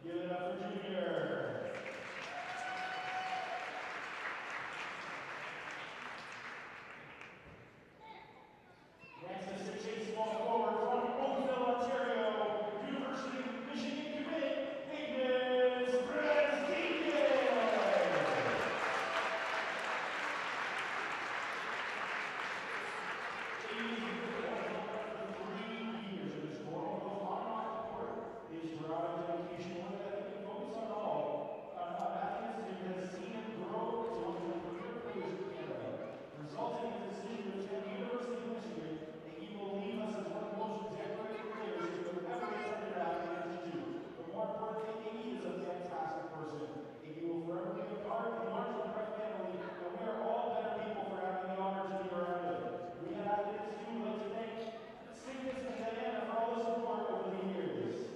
Give it up for Junior. Next is 6'8" small forward from Orangeville, Ontario, University of Michigan commit, Ignis His drive and dedication, one that he can focus on all athletes and has seen him grow to one of the premier players in Canada, resulting in the decision to attend the University of Michigan, and he will leave us as one of the most decorated players who have ever attended Athletic Institute. But more importantly, he is a fantastic person, and he will forever be a part of the Orangeville Prep family, and we are all better people for having the honor to be around him. We at Athletic Institute would like to thank Cygnus and Diana for all the support over the years.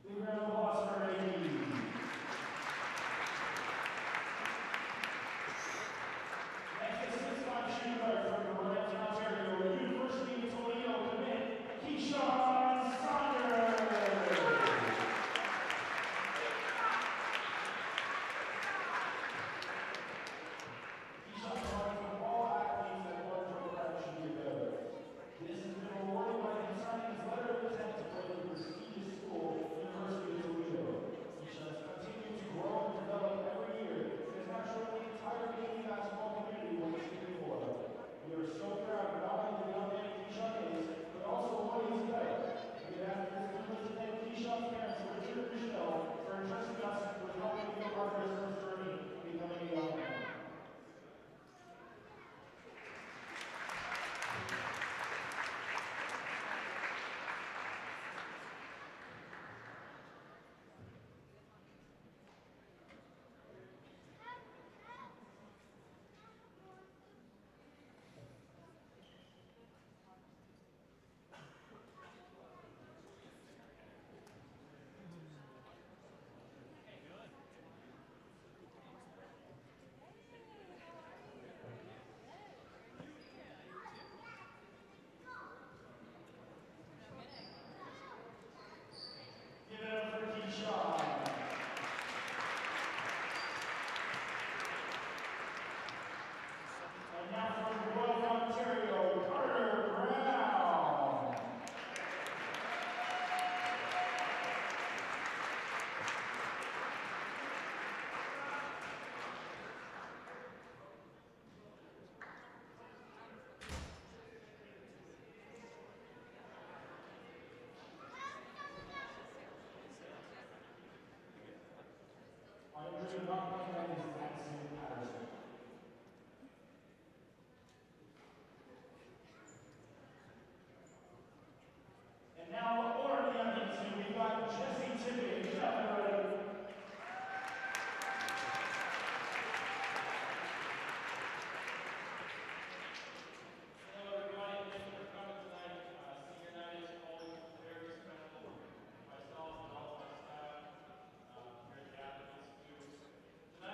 Big round of applause for Ratan. Next is 6'5" shooting guard from Ratan, Ontario, University of Toledo commit, Keyshawn Saunders. Keyshawn Saunders from all athletes that Orangeville Prep should be better. This has been awarded by him signing his letter of intent to play for the prestigious school, University of Toledo. Keyshawn has continued to grow and develop every year and has now shown the entire Canadian basketball community what he's capable of. We are so proud of not only the young man Keyshawn is, but also what he's about. We have this privilege to thank Keyshawn's parents, Richard and Michelle, for entrusting us with helping be a part of his first journey becoming a young man. Give it up for Keyshawn. And now from Royal Ontario, Carter Brown. Our dream non-player is Madison Patterson. And now, already on the team, we've got Jesse Tippett. Everybody. Hello everybody, thank you for coming tonight. Senior night is always very special. Myself and all of my staff here at the Athletic Institute. Tonight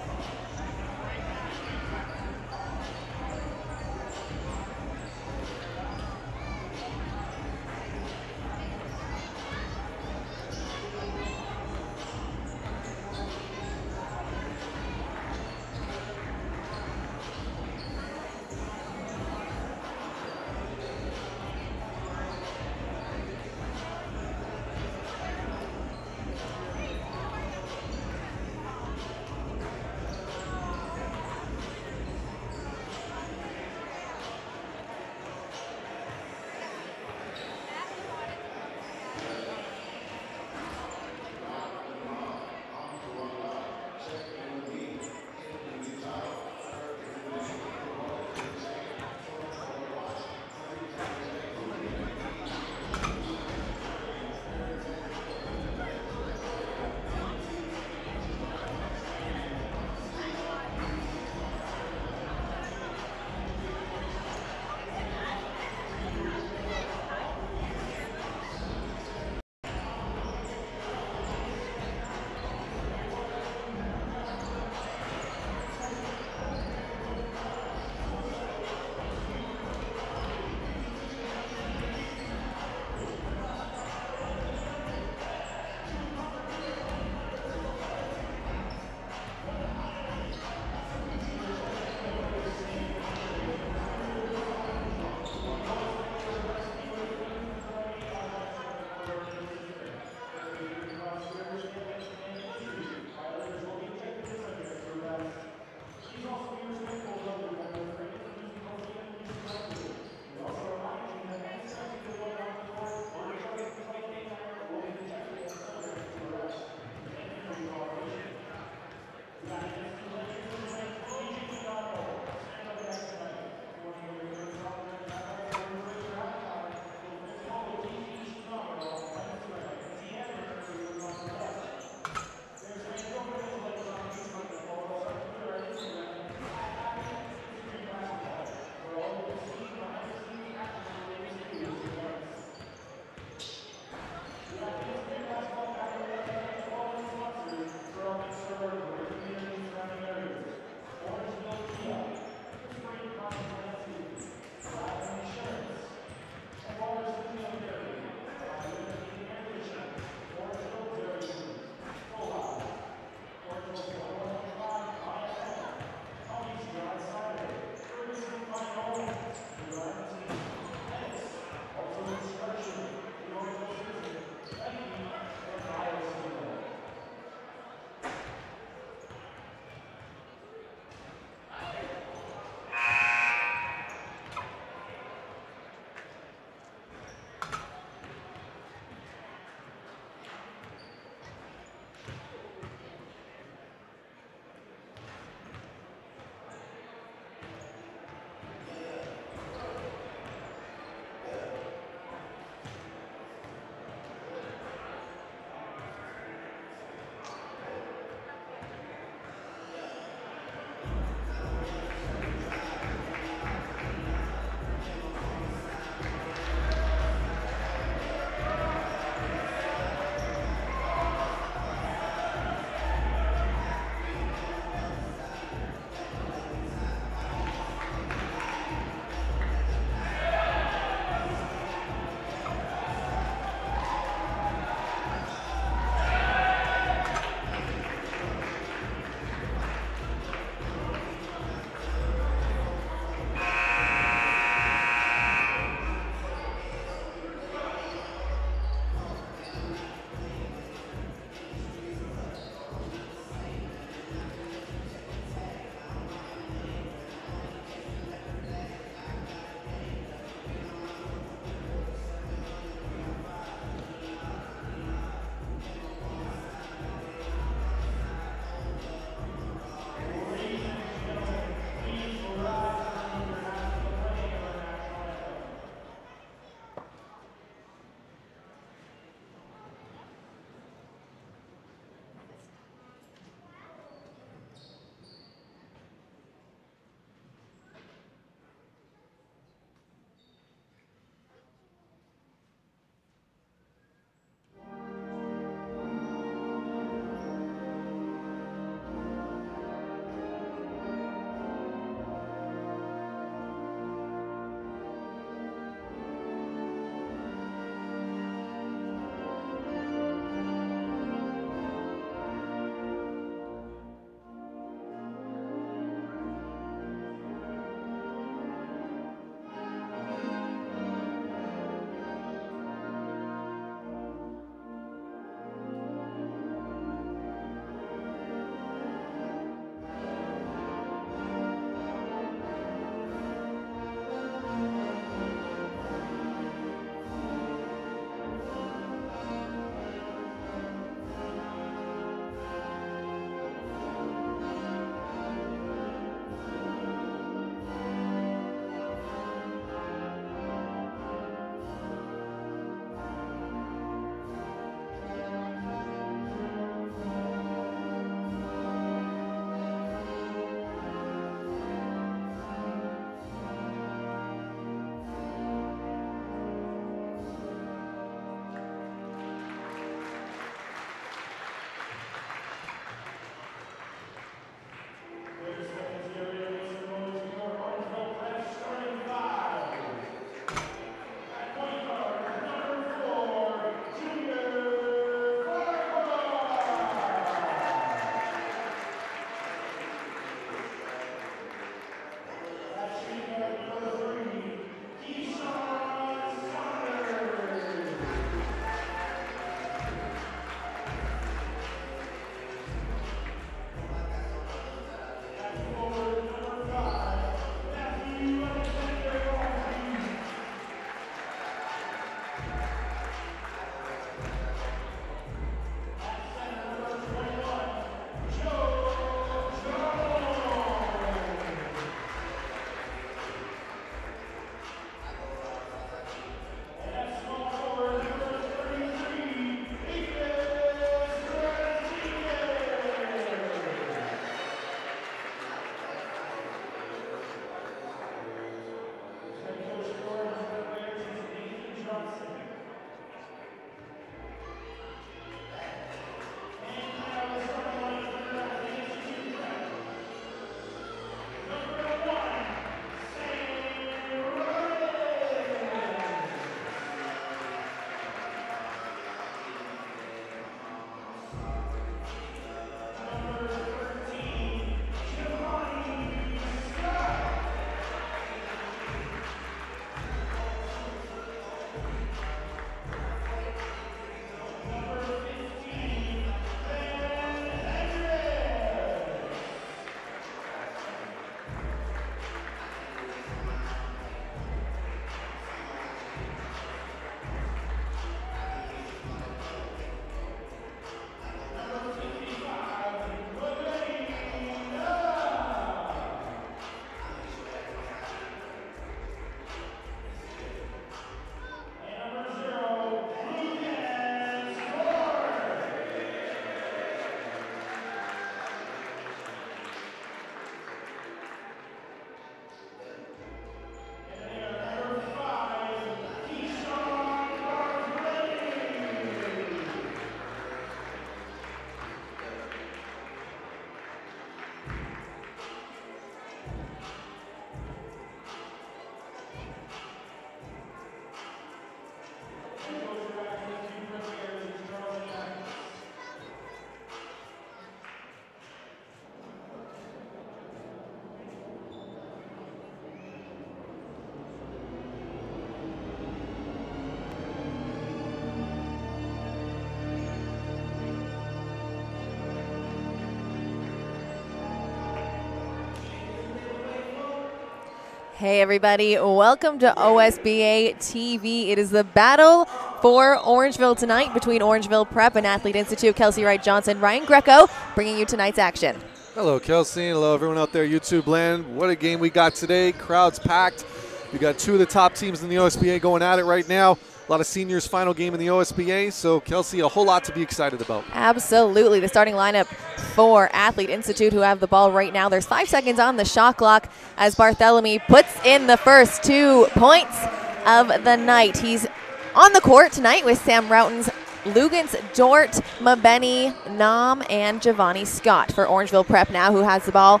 Hey everybody, welcome to OSBA TV. It is the battle for Orangeville tonight between Orangeville Prep and Athlete Institute. Kelsey Wright-Johnson, Ryan Greco bringing you tonight's action. Hello Kelsey, hello everyone out there, YouTube land. What a game we got today, crowd's packed. We got two of the top teams in the OSBA going at it right now. A lot of seniors, final game in the OSBA, so Kelsey, a whole lot to be excited about. Absolutely. The starting lineup for Athlete Institute, who have the ball right now. There's 5 seconds on the shot clock as Bartholomew puts in the first 2 points of the night. He's on the court tonight with Sam Routens, Logan Stewart, Mabeni, Nam, and Giovanni Scott for Orangeville Prep now, who has the ball.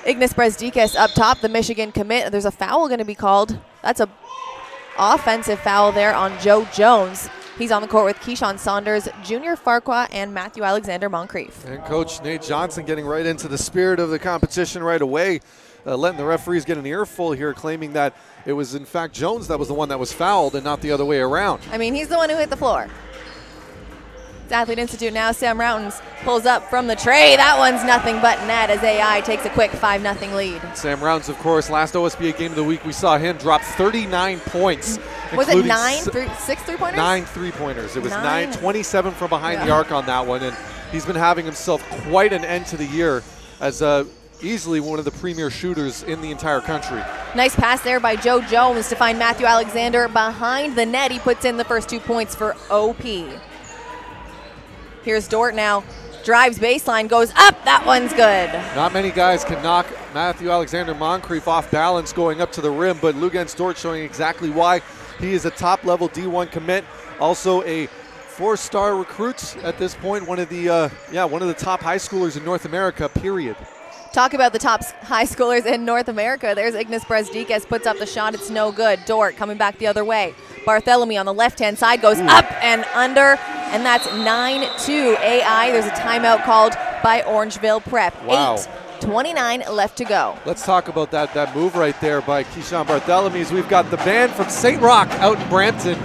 Ignas Brezdikas up top, the Michigan commit. There's a foul going to be called. That's a offensive foul there on Joe Jones. He's on the court with Keyshawn Saunders, Junior Farquhar, and Matthew Alexander Montcrief. And Coach Nate Johnson getting right into the spirit of the competition right away, letting the referees get an earful here, claiming that it was in fact Jones that was the one that was fouled and not the other way around. I mean, he's the one who hit the floor. It's Athlete Institute now. Sam Routens pulls up from the tray. That one's nothing but net as AI takes a quick 5-0 lead. Sam Routens, of course, last OSBA game of the week, we saw him drop 39 points. Was it 6 3-pointers? 9 3-pointers. It was 27 from behind the arc on that one, and he's been having himself quite an end to the year as easily one of the premier shooters in the entire country. Nice pass there by Joe Jones to find Matthew Alexander behind the net. He puts in the first 2 points for OP. Here's Dort now, drives baseline, goes up, that one's good. Not many guys can knock Matthew Alexander Montcrief off balance going up to the rim, but Logan Stewart showing exactly why. He is a top-level D1 commit, also a 4-star recruit at this point, one of the top high schoolers in North America, period. Talk about the top high schoolers in North America. There's Ignas Brezdikas, puts up the shot, it's no good. Dort coming back the other way. Bartholomew on the left-hand side goes up and under, and that's 9-2 AI. There's a timeout called by Orangeville Prep. Wow. 8:29 left to go. Let's talk about that move right there by Keyshawn Bartholomew. We've got the band from St. Rock out in Brampton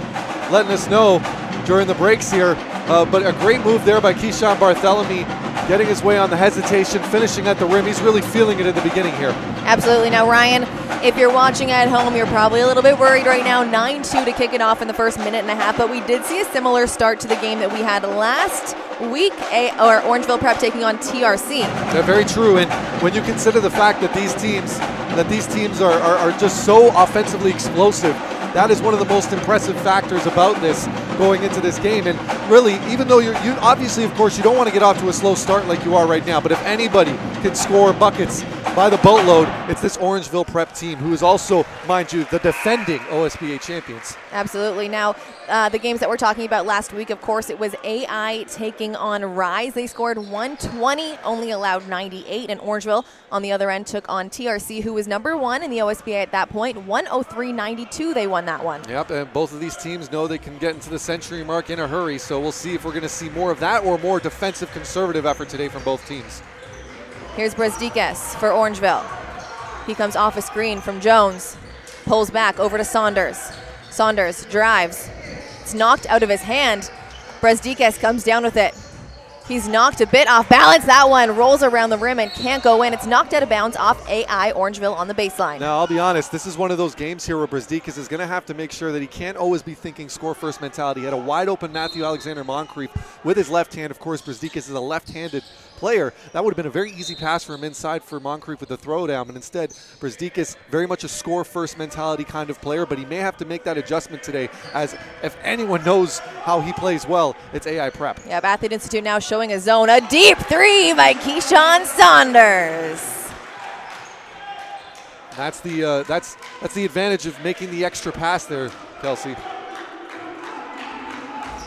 letting us know during the breaks here. But a great move there by Keyshawn Bartholomew, getting his way on the hesitation, finishing at the rim. He's really feeling it at the beginning here. Absolutely. Now, Ryan, if you're watching at home, you're probably a little bit worried right now. 9-2 to kick it off in the first minute and a half, but we did see a similar start to the game that we had last week, or Orangeville Prep taking on TRC. They're very true, and when you consider the fact that these teams are just so offensively explosive, that is one of the most impressive factors about this going into this game. And really, even though you obviously, of course, you don't want to get off to a slow start like you are right now, but if anybody can score buckets by the boatload, it's this Orangeville Prep team, who is also, mind you, the defending OSBA champions. Absolutely. Now, the games that we're talking about last week, of course, it was AI taking on Rise. They scored 120, only allowed 98, and Orangeville on the other end took on TRC, who was number 1 in the OSBA at that point. 103-92, they won that one. Yep, and both of these teams know they can get into the century mark in a hurry, so we'll see if we're going to see more of that or more defensive conservative effort today from both teams. Here's Brezdikas for Orangeville. He comes off a screen from Jones, pulls back over to Saunders. Saunders drives. It's knocked out of his hand. Brezdikas comes down with it. He's knocked a bit off balance. That one rolls around the rim and can't go in. It's knocked out of bounds off AI Orangeville on the baseline. Now, I'll be honest, this is one of those games here where Brezdikas is going to have to make sure that he can't always be thinking score-first mentality. He had a wide-open Matthew Alexander Montcrief with his left hand. Of course, Brezdikas is a left-handed player. That would have been a very easy pass for him inside for Montcrief with the throwdown, but instead, Brezdikas, very much a score-first mentality kind of player, but he may have to make that adjustment today, as if anyone knows how he plays well, it's AI Prep. Yeah, Athlete Institute now showing a zone. A deep 3 by Keyshawn Saunders. That's the advantage of making the extra pass there, Kelsey.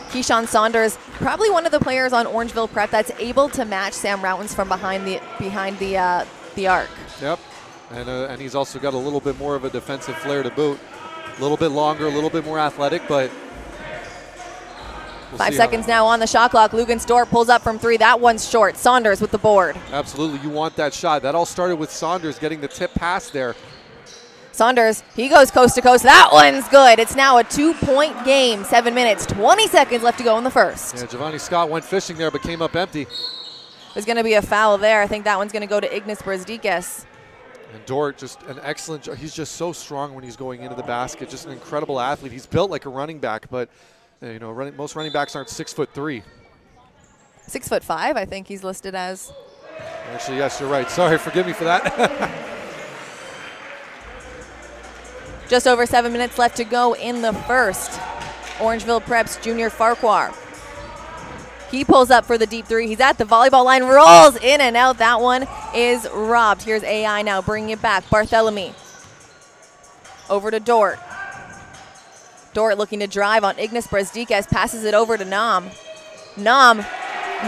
Keyshawn Saunders, probably one of the players on Orangeville Prep that's able to match Sam Routens from behind the arc. Yep, and he's also got a little bit more of a defensive flair to boot. A little bit longer, a little bit more athletic, but we'll 5 seconds now on the shot clock. Logan Stewart pulls up from 3. That one's short. Saunders with the board. Absolutely, you want that shot. That all started with Saunders getting the tip pass there. Saunders, he goes coast to coast. That one's good. It's now a 2-point game. 7 minutes, 20 seconds left to go in the first. Yeah, Giovanni Scott went fishing there but came up empty. There's going to be a foul there. I think that one's going to go to Ignas Brezdikas. And Dort, just an excellent job. He's just so strong when he's going into the basket. Just an incredible athlete. He's built like a running back, but you know, most running backs aren't 6'3". 6'5", I think he's listed as. Actually, yes, you're right. Sorry, forgive me for that. Just over 7 minutes left to go in the first. Orangeville Prep's Junior Farquhar. He pulls up for the deep three. He's at the volleyball line, rolls in and out. That one is robbed. Here's AI now bringing it back. Barthélemy over to Dort. Dort looking to drive on Ignas Brasdikes, passes it over to Nam. Nam,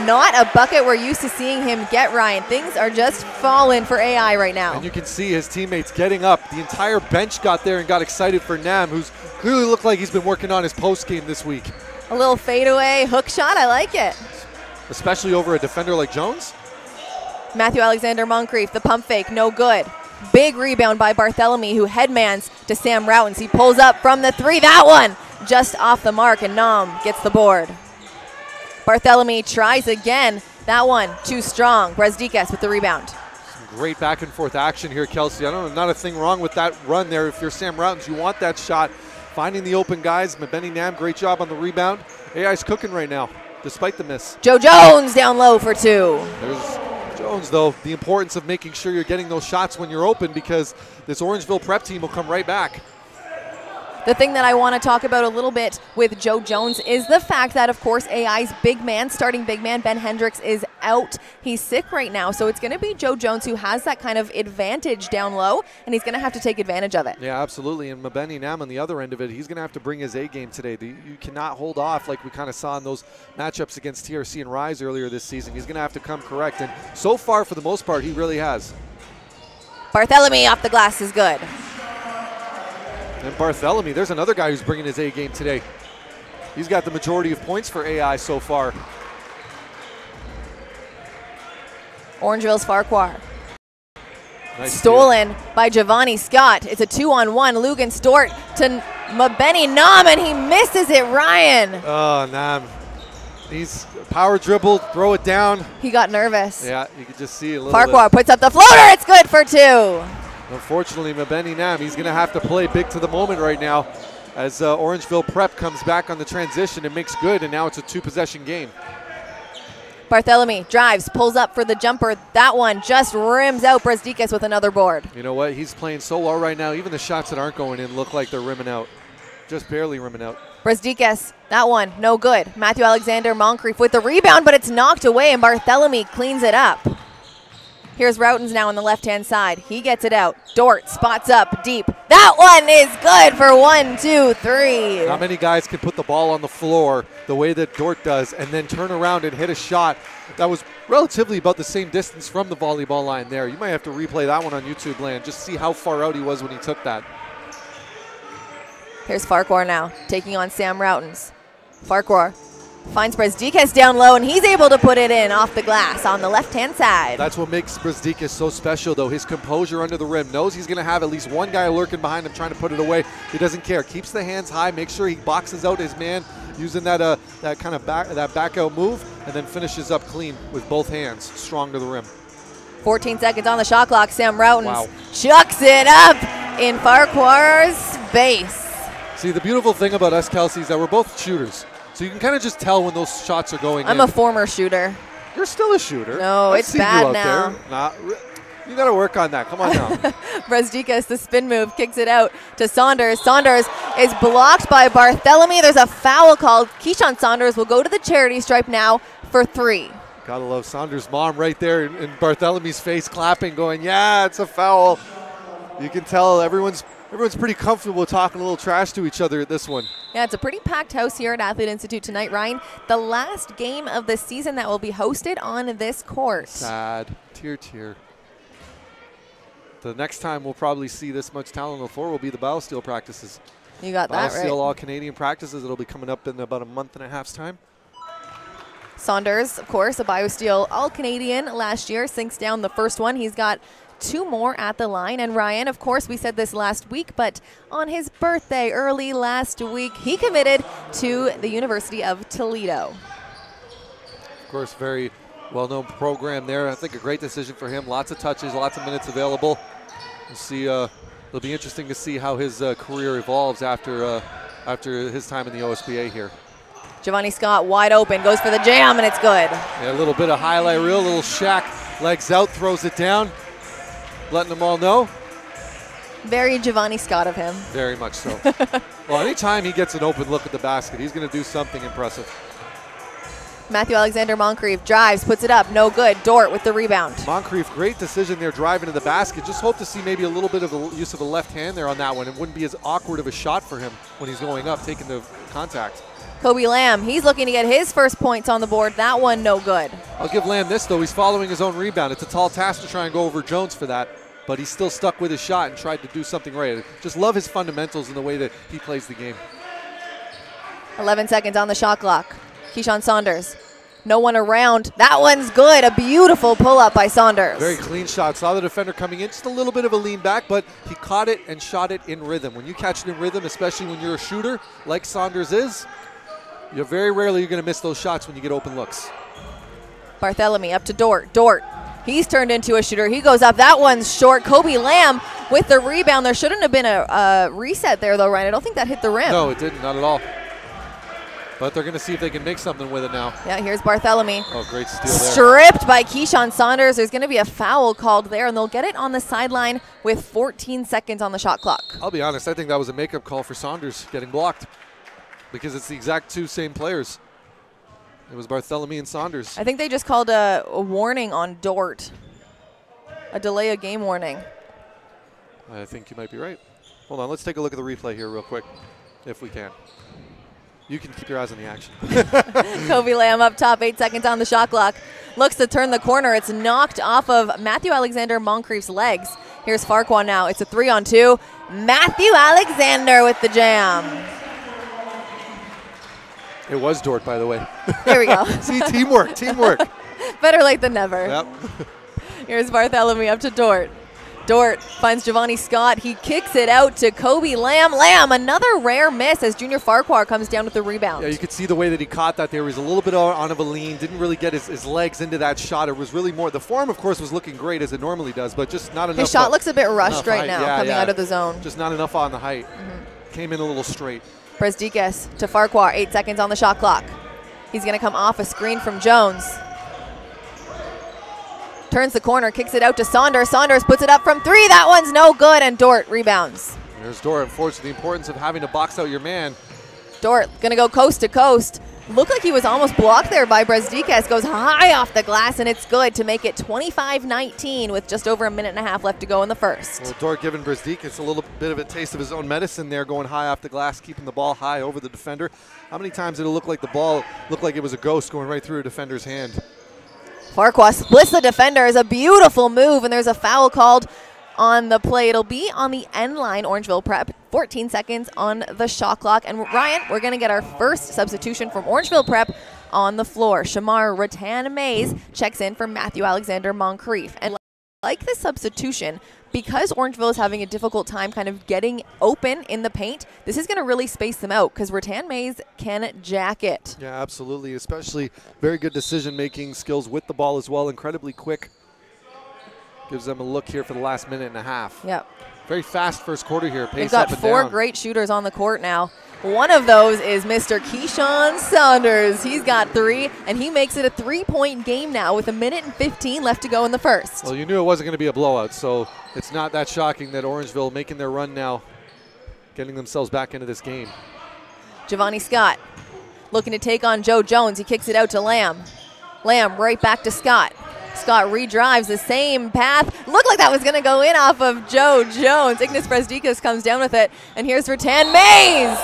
not a bucket we're used to seeing him get, Ryan. Things are just falling for AI right now. And you can see his teammates getting up. The entire bench got there and got excited for Nam, who's clearly looked like he's been working on his post game this week. A little fadeaway hook shot, I like it. Especially over a defender like Jones. Matthew Alexander Montcrief, the pump fake, no good. Big rebound by Barthélemy, who headmans to Sam Routens. He pulls up from the three. That one just off the mark, and Nam gets the board. Barthélemy tries again. That one too strong. Brasdikes with the rebound. Some great back and forth action here, Kelsey. I don't know, not a thing wrong with that run there. If you're Sam Routens, you want that shot. Finding the open guys. Mabeni Nam, great job on the rebound. AI's cooking right now, despite the miss. Joe Jones down low for two. There's Jones, though. The importance of making sure you're getting those shots when you're open, because this Orangeville Prep team will come right back. The thing that I want to talk about a little bit with Joe Jones is the fact that, of course, AI's big man, starting big man, Ben Hendricks, is out. He's sick right now, so it's going to be Joe Jones who has that kind of advantage down low, and he's going to have to take advantage of it. Yeah, absolutely. And Mabeni Nam on the other end of it, he's going to have to bring his A game today. You cannot hold off like we kind of saw in those matchups against TRC and Rise earlier this season. He's going to have to come correct, and so far, for the most part, he really has. Barthélemy off the glass is good. And Barthélemy, there's another guy who's bringing his A game today. He's got the majority of points for AI so far. Orangeville's Farquhar. Nice Stolen by Giovanni Scott. It's a 2-on-1. Logan Stewart to Mabeni Nam, and he misses it, Ryan. Oh, Nam. He's power dribbled, throw it down. He got nervous. Yeah, you could just see a little Farquhar puts up the floater. It's good for two. Unfortunately, Mabeni Nam, he's going to have to play big to the moment right now as Orangeville Prep comes back on the transition and makes good, and now it's a two-possession game. Barthélemy drives, pulls up for the jumper. That one just rims out. Brasdikes with another board. You know what? He's playing so well right now. Even the shots that aren't going in look like they're rimming out. Just barely rimming out. Brasdikes, that one, no good. Matthew Alexander Montcrief with the rebound, but it's knocked away, and Barthélemy cleans it up. Here's Routens now on the left-hand side. He gets it out. Dort spots up deep. That one is good for 1, 2, 3. Not many guys can put the ball on the floor the way that Dort does and then turn around and hit a shot that was relatively about the same distance from the volleyball line there. You might have to replay that one on YouTube land, just see how far out he was when he took that. Here's Farquhar now, taking on Sam Routens. Farquhar finds Brasdikes down low, and he's able to put it in off the glass on the left-hand side. That's what makes Brasdikes so special, though. His composure under the rim. Knows he's going to have at least one guy lurking behind him trying to put it away. He doesn't care. Keeps the hands high. Makes sure he boxes out his man using that kind of back out move, and then finishes up clean with both hands, strong to the rim. 14 seconds on the shot clock. Sam Routens chucks it up in Farquhar's base. See, the beautiful thing about us, Kelsey, is that we're both shooters. So you can kind of just tell when those shots are going in. I'm a former shooter. You're still a shooter. No, it's bad now. Nah, you got to work on that. Come on now. Brasdikes, the spin move, kicks it out to Saunders. Saunders is blocked by Barthélemy. There's a foul called. Keyshawn Saunders will go to the charity stripe now for 3. Gotta love Saunders' mom right there in Barthélemy's face, clapping, going, yeah, it's a foul. You can tell everyone's pretty comfortable talking a little trash to each other at this one. Yeah, it's a pretty packed house here at Athlete Institute tonight, Ryan. The last game of the season that will be hosted on this court. Sad. Tear. The next time we'll probably see this much talent on the floor will be the BioSteel practices. You got that right. BioSteel All-Canadian practices. It'll be coming up in about a month and a half's time. Saunders, of course, a BioSteel All-Canadian last year, sinks down the first one. He's got 2 more at the line. And Ryan, of course, we said this last week, but on his birthday early last week, he committed to the University of Toledo. Of course, very well-known program there. I think a great decision for him. Lots of touches, lots of minutes available. We'll see. It'll be interesting to see how his career evolves after his time in the OSBA here. Giovanni Scott wide open, goes for the jam, and it's good. Yeah, a little bit of highlight reel, a little shack, legs out, throws it down, letting them all know. Very Giovanni Scott of him. Very much so. Well, anytime he gets an open look at the basket, he's going to do something impressive. Matthew Alexander Montcrief drives, puts it up, no good. Dort with the rebound. Montcrief, great decision there driving to the basket. Just hope to see maybe a little bit of the use of the left hand there on that one. It wouldn't be as awkward of a shot for him when he's going up, taking the contact. Kobe Lamb, he's looking to get his first points on the board. That one, no good. I'll give Lamb this, though. He's following his own rebound. It's a tall task to try and go over Jones for that, but he's still stuck with his shot and tried to do something right. Just love his fundamentals and the way that he plays the game. 11 seconds on the shot clock. Keyshawn Saunders. No one around. That one's good. A beautiful pull-up by Saunders. Very clean shot. Saw the defender coming in. Just a little bit of a lean back, but he caught it and shot it in rhythm. When you catch it in rhythm, especially when you're a shooter like Saunders is, you're very rarely going to miss those shots when you get open looks. Barthélemy up to Dort. Dort, he's turned into a shooter. He goes up. That one's short. Kobe Lamb with the rebound. There shouldn't have been a reset there, though, Ryan. I don't think that hit the rim. No, it didn't. Not at all. But they're going to see if they can make something with it now. Yeah, here's Barthélemy. Oh, great steal there. Stripped by Keyshawn Saunders. There's going to be a foul called there, and they'll get it on the sideline with 14 seconds on the shot clock. I'll be honest. I think that was a makeup call for Saunders getting blocked because it's the exact two same players. It was Barthélemy and Saunders. I think they just called a warning on Dort, a delay of game warning. I think you might be right. Hold on. Let's take a look at the replay here real quick, if we can. You can keep your eyes on the action. Kobe Lamb up top, 8 seconds on the shot clock. Looks to turn the corner. It's knocked off of Matthew Alexander Montcrief's legs. Here's Farquhar now. It's a 3-on-2. Matthew Alexander with the jam. It was Dort, by the way. There we go. See, teamwork, teamwork. Better late than never. Yep. Here's Barthélemy up to Dort. Dort finds Giovanni Scott. He kicks it out to Kobe Lamb. Lamb, another rare miss as Junior Farquhar comes down with the rebound. Yeah, you could see the way that he caught that there. He was a little bit on of a lean, didn't really get his legs into that shot. It was really more, the form, of course, was looking great as it normally does, but just not enough. His shot looks a bit rushed right height. now, Yeah, coming out of the zone. Just not enough on the height. Came in a little straight. Brezdikas to Farquhar, 8 seconds on the shot clock. He's going to come off a screen from Jones. Turns the corner, kicks it out to Saunders. Saunders puts it up from 3. That one's no good, and Dort rebounds. There's Dort. Unfortunately, the importance of having to box out your man. Dort going to go coast to coast. Looked like he was almost blocked there by Brezdikas. Goes high off the glass, and it's good to make it 25-19 with just over a minute and a half left to go in the first. Well, Dort giving Brezdikas a little bit of a taste of his own medicine there, going high off the glass, keeping the ball high over the defender. How many times did it look like the ball looked like it was a ghost going right through a defender's hand? Farquhar splits the defender. Is a beautiful move, and there's a foul called on the play. It'll be on the end line, Orangeville Prep. 14 seconds on the shot clock. And Ryan, we're going to get our first substitution from Orangeville Prep on the floor. Shamar Ratan Mays checks in for Matthew Alexander Montcrief. And like the substitution, because Orangeville is having a difficult time kind of getting open in the paint, this is going to really space them out because Ratan Mays can jack it. Yeah, absolutely. Especially very good decision-making skills with the ball as well. Incredibly quick. Gives them a look here for the last minute and a half. Yep. Very fast first quarter here. Pace They've got up and 4 down. great shooters on the court now. One of those is Mr. Keyshawn Saunders. He's got 3, and he makes it a 3-point game now with a minute and 15 left to go in the first. Well, you knew it wasn't going to be a blowout, so it's not that shocking that Orangeville making their run now, getting themselves back into this game. Giovanni Scott looking to take on Joe Jones. He kicks it out to Lamb. Lamb right back to Scott. Scott redrives the same path. Looked like that was going to go in off of Joe Jones. Ignas Brezdikas comes down with it, and here's Ratan Mays.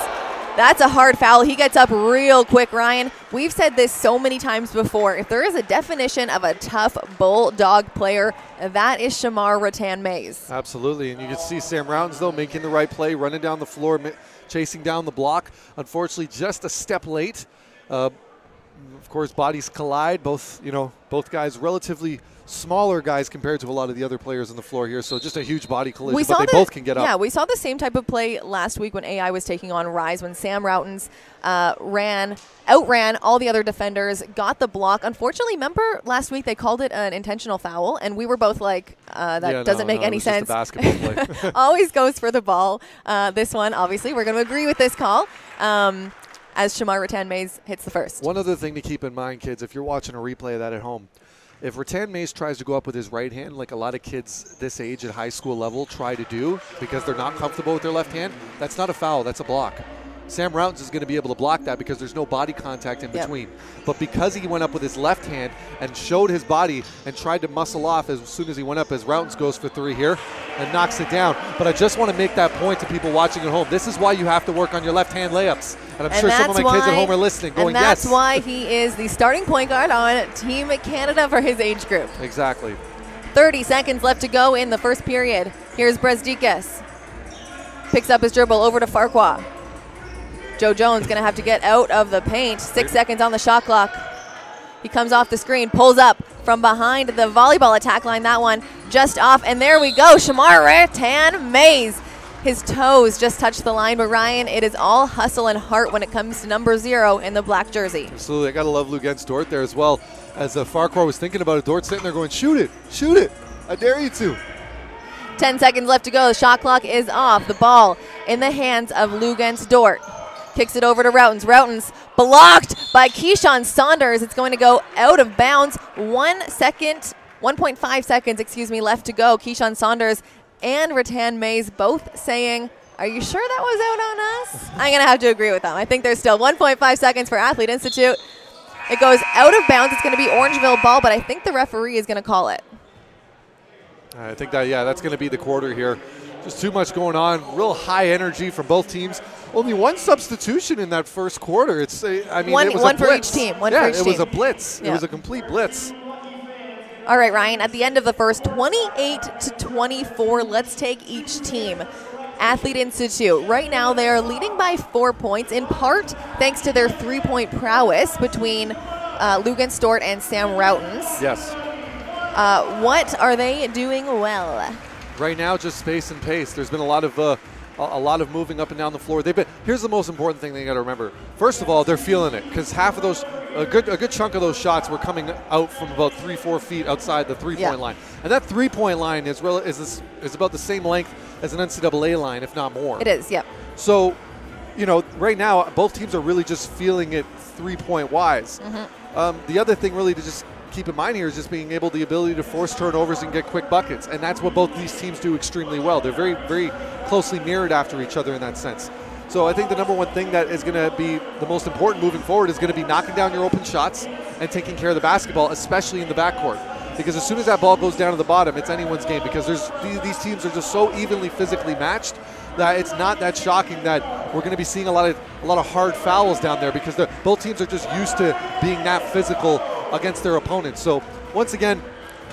That's a hard foul. He gets up real quick, Ryan. We've said this so many times before. If there is a definition of a tough bulldog player, that is Shamar Ratan Mays. Absolutely, and you can see Sam Rounds, though, making the right play, running down the floor, chasing down the block. Unfortunately, just a step late. Of course, bodies collide. Both guys relatively smaller guys compared to a lot of the other players on the floor here. So just a huge body collision, but they both can get up. Yeah, we saw the same type of play last week when AI was taking on Rise, when Sam Routens outran all the other defenders, got the block. Unfortunately, remember last week they called it an intentional foul, and we were both like, that doesn't make any sense. Just a basketball play. Always goes for the ball. This one, obviously, we're going to agree with this call. As Shamar Ratan Mays hits the first. One other thing to keep in mind, kids, if you're watching a replay of that at home, if Ratan Mays tries to go up with his right hand, like a lot of kids this age at high school level try to do because they're not comfortable with their left hand, that's not a foul, that's a block. Sam Routens is going to be able to block that because there's no body contact in between. But because he went up with his left hand and showed his body and tried to muscle off as soon as he went up, as Routens goes for three here and knocks it down. But I just want to make that point to people watching at home. This is why you have to work on your left hand layups. And I'm sure some of my kids at home are listening going, yes. And that's yes. why he is the starting point guard on Team Canada for his age group. Exactly. 30 seconds left to go in the first period. Here's Brezdikas. Picks up his dribble over to Farquhar. Joe Jones going to have to get out of the paint. 6 seconds on the shot clock. He comes off the screen, pulls up from behind the volleyball attack line. That one just off, and there we go. Shamar Ratan Mays. His toes just touched the line, but Ryan, it is all hustle and heart when it comes to number 0 in the black jersey. Absolutely. I got to love Logan Stewart there as well. As Farquhar was thinking about it, Dort sitting there going, shoot it. I dare you to. 10 seconds left to go. The shot clock is off. The ball in the hands of Logan Stewart. Kicks it over to Routens. Routens blocked by Keyshawn Saunders. It's going to go out of bounds. 1.5 seconds, left to go. Keyshawn Saunders and Ratan Mays both saying, are you sure that was out on us? I'm going to have to agree with them. I think there's still 1.5 seconds for Athlete Institute. It goes out of bounds. It's going to be Orangeville ball, but I think the referee is going to call it. I think that, that's going to be the quarter here. Just too much going on. Real high energy from both teams. Only one substitution in that first quarter. It's, it was one a for each team. One for each team. It was a blitz. It was a complete blitz. All right, Ryan, at the end of the first, 28-24. Let's take each team. Athlete Institute. Right now, they are leading by 4 points, in part thanks to their three-point prowess between Logan Stewart and Sam Routens. Yes. What are they doing well? Right now, just space and pace. There's been a lot of moving up and down the floor. Here's the most important thing they got to remember. First of all, they're feeling it because half of those, a good chunk of those shots were coming out from about 3-4 feet outside the three-point line, and that three-point line is about the same length as an NCAA line, if not more. It is, yep. So, right now both teams are really just feeling it three-point wise. Mm-hmm. The other thing really to just keep in mind here is just being able the ability to force turnovers and get quick buckets, and that's what both these teams do extremely well. They're very, very closely mirrored after each other in that sense. So I think the number one thing that is going to be the most important moving forward is going to be knocking down your open shots and taking care of the basketball, especially in the backcourt. Because as soon as that ball goes down to the bottom, it's anyone's game, because these teams are just so evenly physically matched that it's not that shocking that we're going to be seeing a lot of hard fouls down there, because both teams are just used to being that physical against their opponents. So once again,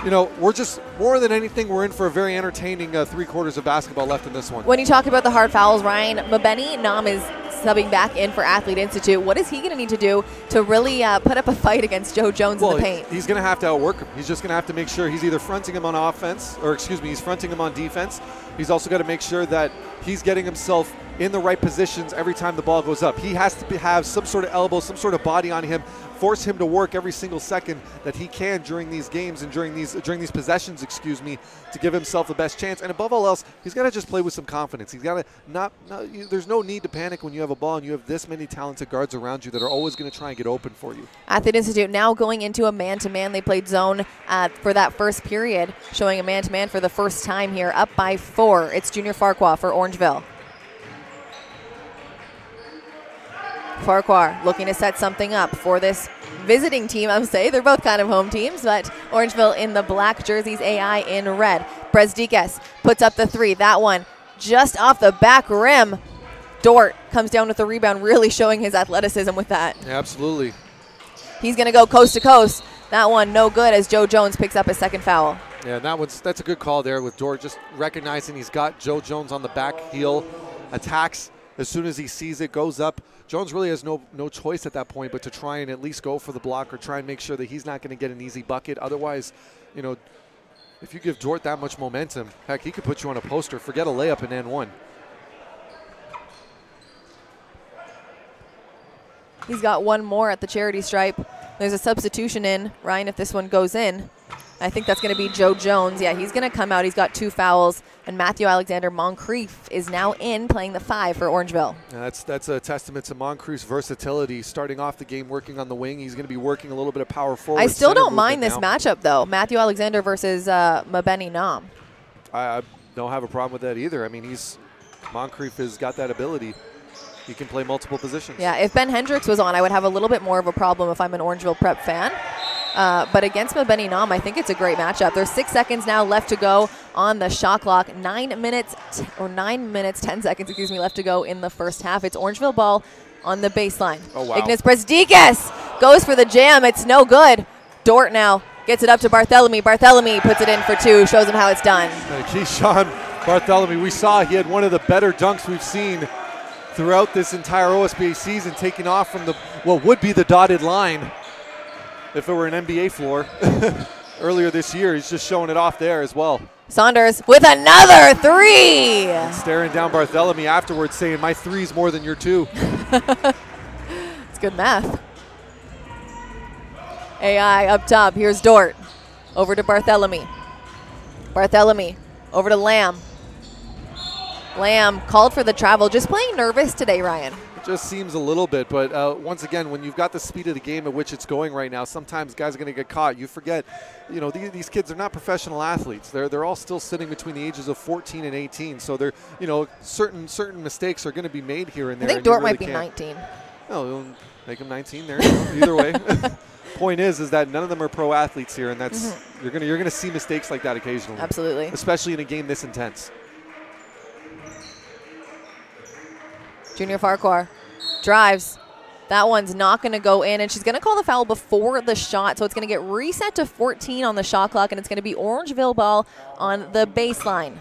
we're just, more than anything, we're in for a very entertaining 3 quarters of basketball left in this one. When you talk about the hard fouls, Ryan, Mabeni Nam is subbing back in for Athlete Institute. What is he going to need to do to really put up a fight against Joe Jones in the paint? He's going to have to outwork him. He's just going to have to make sure he's either fronting him on offense, or he's fronting him on defense. He's also got to make sure that he's getting himself in the right positions every time the ball goes up. He has to have some sort of elbow, some sort of body on him, force him to work every single second that he can during these games and during these possessions, to give himself the best chance. And above all else, he's got to just play with some confidence. He's got to there's no need to panic when you have a ball and you have this many talented guards around you that are always going to try and get open for you. Athlete Institute now going into a man-to-man. They played zone for that first period, showing a man-to-man for the first time here, up by 4. It's Junior Farquhar for Orangeville. Farquhar looking to set something up for this visiting team. I'm saying they're both kind of home teams, but Orangeville in the black jerseys, AI in red. Brezdikas puts up the 3. That one just off the back rim. Dort comes down with the rebound, really showing his athleticism with that. Yeah, absolutely. He's going to go coast to coast. That one no good as Joe Jones picks up his second foul. Yeah, that's a good call there with Dort, just recognizing he's got Joe Jones on the back heel, attacks as soon as he sees it, goes up. Jones really has no choice at that point but to try and at least go for the block or try and make sure that he's not going to get an easy bucket. Otherwise, you know, if you give Jort that much momentum, heck, he could put you on a poster. Forget a layup in N1. He's got one more at the charity stripe. There's a substitution in. Ryan, if this one goes in, I think that's going to be Joe Jones. Yeah, he's going to come out. He's got 2 fouls. And Matthew Alexander Montcrief is now in, playing the 5 for Orangeville. Yeah, that's a testament to Montcrief's versatility. Starting off the game working on the wing, he's going to be working a little bit of power forward. I still don't mind this matchup, though. Matthew Alexander versus Mabeni Nam. I don't have a problem with that either. I mean, Montcrief has got that ability. He can play multiple positions. Yeah, if Ben Hendricks was on, I would have a little bit more of a problem if I'm an Orangeville Prep fan. But against Mabeni Nam, I think it's a great matchup. There's 6 seconds now left to go on the shot clock. 9 minutes, 10 seconds, excuse me, left to go in the first half. It's Orangeville ball on the baseline. Oh, wow. Ignas Brezdikas goes for the jam. It's no good. Dort now gets it up to Barthélemy. Barthélemy puts it in for 2, shows him how it's done. Keyshawn Barthélemy, we saw he had one of the better dunks we've seen throughout this entire OSBA season, taking off from what would be the dotted line if it were an NBA floor earlier this year. He's just showing it off there as well. Saunders with another 3. And staring down Barthélemy afterwards saying, my 3's more than your 2. It's good math. AI up top. Here's Dort. Over to Barthélemy. Barthélemy over to Lamb. Lamb called for the travel. Just playing nervous today, Ryan. It just seems a little bit, but once again, when you've got the speed of the game at which it's going right now, sometimes guys are going to get caught. You forget, you know, these kids are not professional athletes. They're all still sitting between the ages of 14 and 18. So they're, you know, certain mistakes are going to be made here and there. I think Dort might be 19. No, we'll make him 19 there. Either way. Point is that none of them are pro athletes here, and that's you're gonna see mistakes like that occasionally. Absolutely. Especially in a game this intense. Junior Farquhar drives. That one's not going to go in, and she's going to call the foul before the shot, so it's going to get reset to 14 on the shot clock, and it's going to be Orangeville ball on the baseline.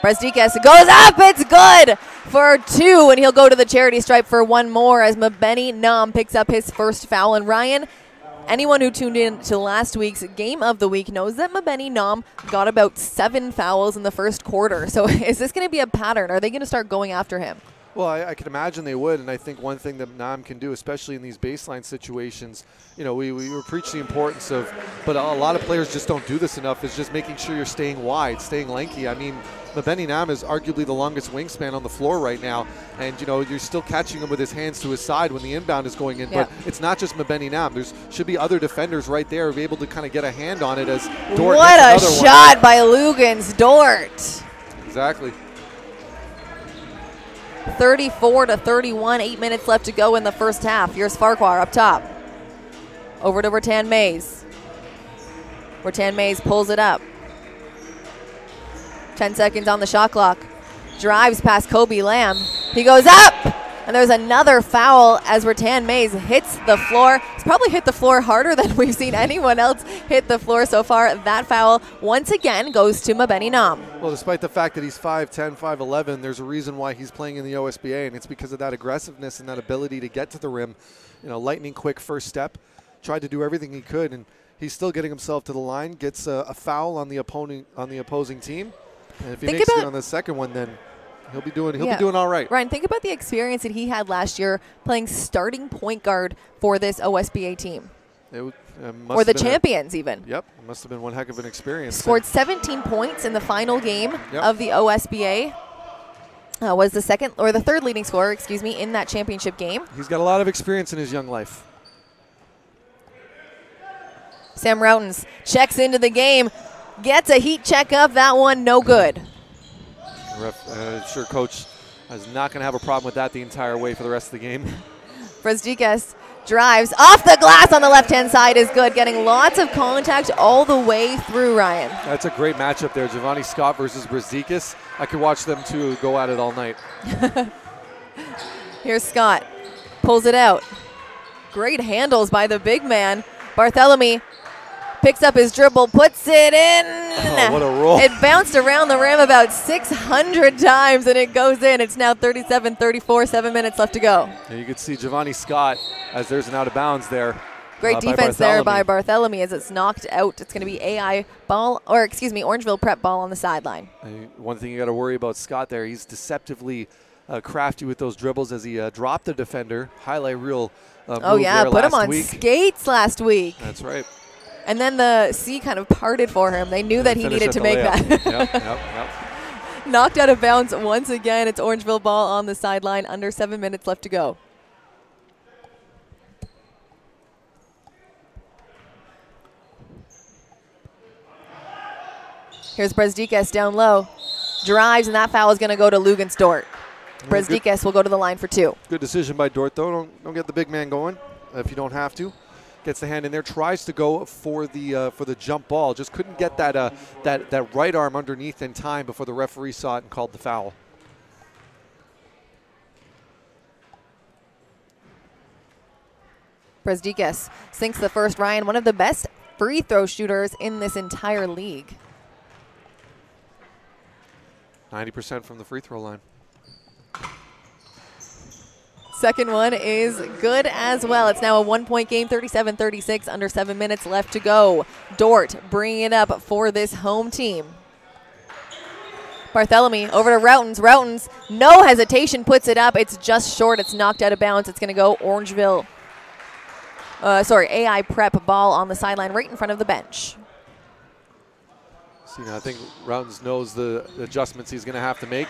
Brezdikas goes up, it's good for 2, and he'll go to the charity stripe for 1 more as Mabeni Nam picks up his first foul. And Ryan, anyone who tuned in to last week's Game of the Week knows that Mabeni Nam got about 7 fouls in the first quarter. So is this going to be a pattern? Are they going to start going after him? Well, I can imagine they would, and I think one thing that Nam can do, especially in these baseline situations, you know, we preach the importance of, but a lot of players just don't do this enough, is just making sure you're staying wide, staying lanky. I mean, Mabeni Nam is arguably the longest wingspan on the floor right now, and, you know, you're still catching him with his hands to his side when the inbound is going in, but it's not just Mabeni Nam. There should be other defenders right there be able to kind of get a hand on it as Dort What a shot by Logan Stewart. Exactly. 34-31, 8 minutes left to go in the first half. Here's Farquhar up top. Over to Ratan Mays. Ratan Mays pulls it up. 10 seconds on the shot clock. Drives past Kobe Lamb. He goes up! And there's another foul as Ratan Mays hits the floor. He's probably hit the floor harder than we've seen anyone else hit the floor so far. That foul once again goes to Mabeni Nam. Well, despite the fact that he's 5'10", 5'11", there's a reason why he's playing in the OSBA, and it's because of that aggressiveness and that ability to get to the rim. You know, lightning quick first step. Tried to do everything he could, and he's still getting himself to the line. Gets a foul on the opposing team, and if he makes it on the second one, then he'll be doing all right. Ryan, think about the experience that he had last year playing starting point guard for this OSBA team. Or the champions even. Yep, it must have been one heck of an experience. Scored 17 points in the final game of the OSBA. Was the second or the third leading scorer, excuse me, in that championship game. He's got a lot of experience in his young life. Sam Routens checks into the game, gets a heat check up. That one no good. Sure, coach is not going to have a problem with that the entire way for the rest of the game. Brezdikas drives off the glass on the left-hand side is good, getting lots of contact all the way through, Ryan. That's a great matchup there, Giovanni Scott versus Brezdikas. I could watch them two go at it all night. Here's Scott, pulls it out. Great handles by the big man. Barthélemy Picks up his dribble, puts it in. Oh, what a roll. It bounced around the rim about 600 times, and it goes in. It's now 37-34, 7 minutes left to go. And you can see Giovanni Scott as there's an out of bounds there. Great defense there by Barthélemy as it's knocked out. It's going to be Orangeville Prep ball on the sideline. One thing you got to worry about Scott there, he's deceptively crafty with those dribbles as he dropped the defender. Highlight reel move there put him on week. Skates last week. That's right. And then the sea kind of parted for him. They knew that he needed to make that. Yep. Knocked out of bounds once again. It's Orangeville ball on the sideline. Under 7 minutes left to go. Here's Brezdikas down low. Drives, and that foul is going to go to Logan Stewart. Brezdikas will go to the line for 2. Good decision by Dort, though. Don't get the big man going if you don't have to. Gets the hand in there, tries to go for the jump ball. Just couldn't get that right arm underneath in time before the referee saw it and called the foul. Brezdikas sinks the first. Ryan, one of the best free throw shooters in this entire league. 90% from the free throw line. Second one is good as well. It's now a 1-point game, 37-36, under 7 minutes left to go. Dort bringing it up for this home team. Barthélemy over to Routens. Routens, no hesitation, puts it up. It's just short. It's knocked out of bounds. It's going to go Orangeville. AI Prep ball on the sideline right in front of the bench. See, now I think Routens knows the adjustments he's going to have to make.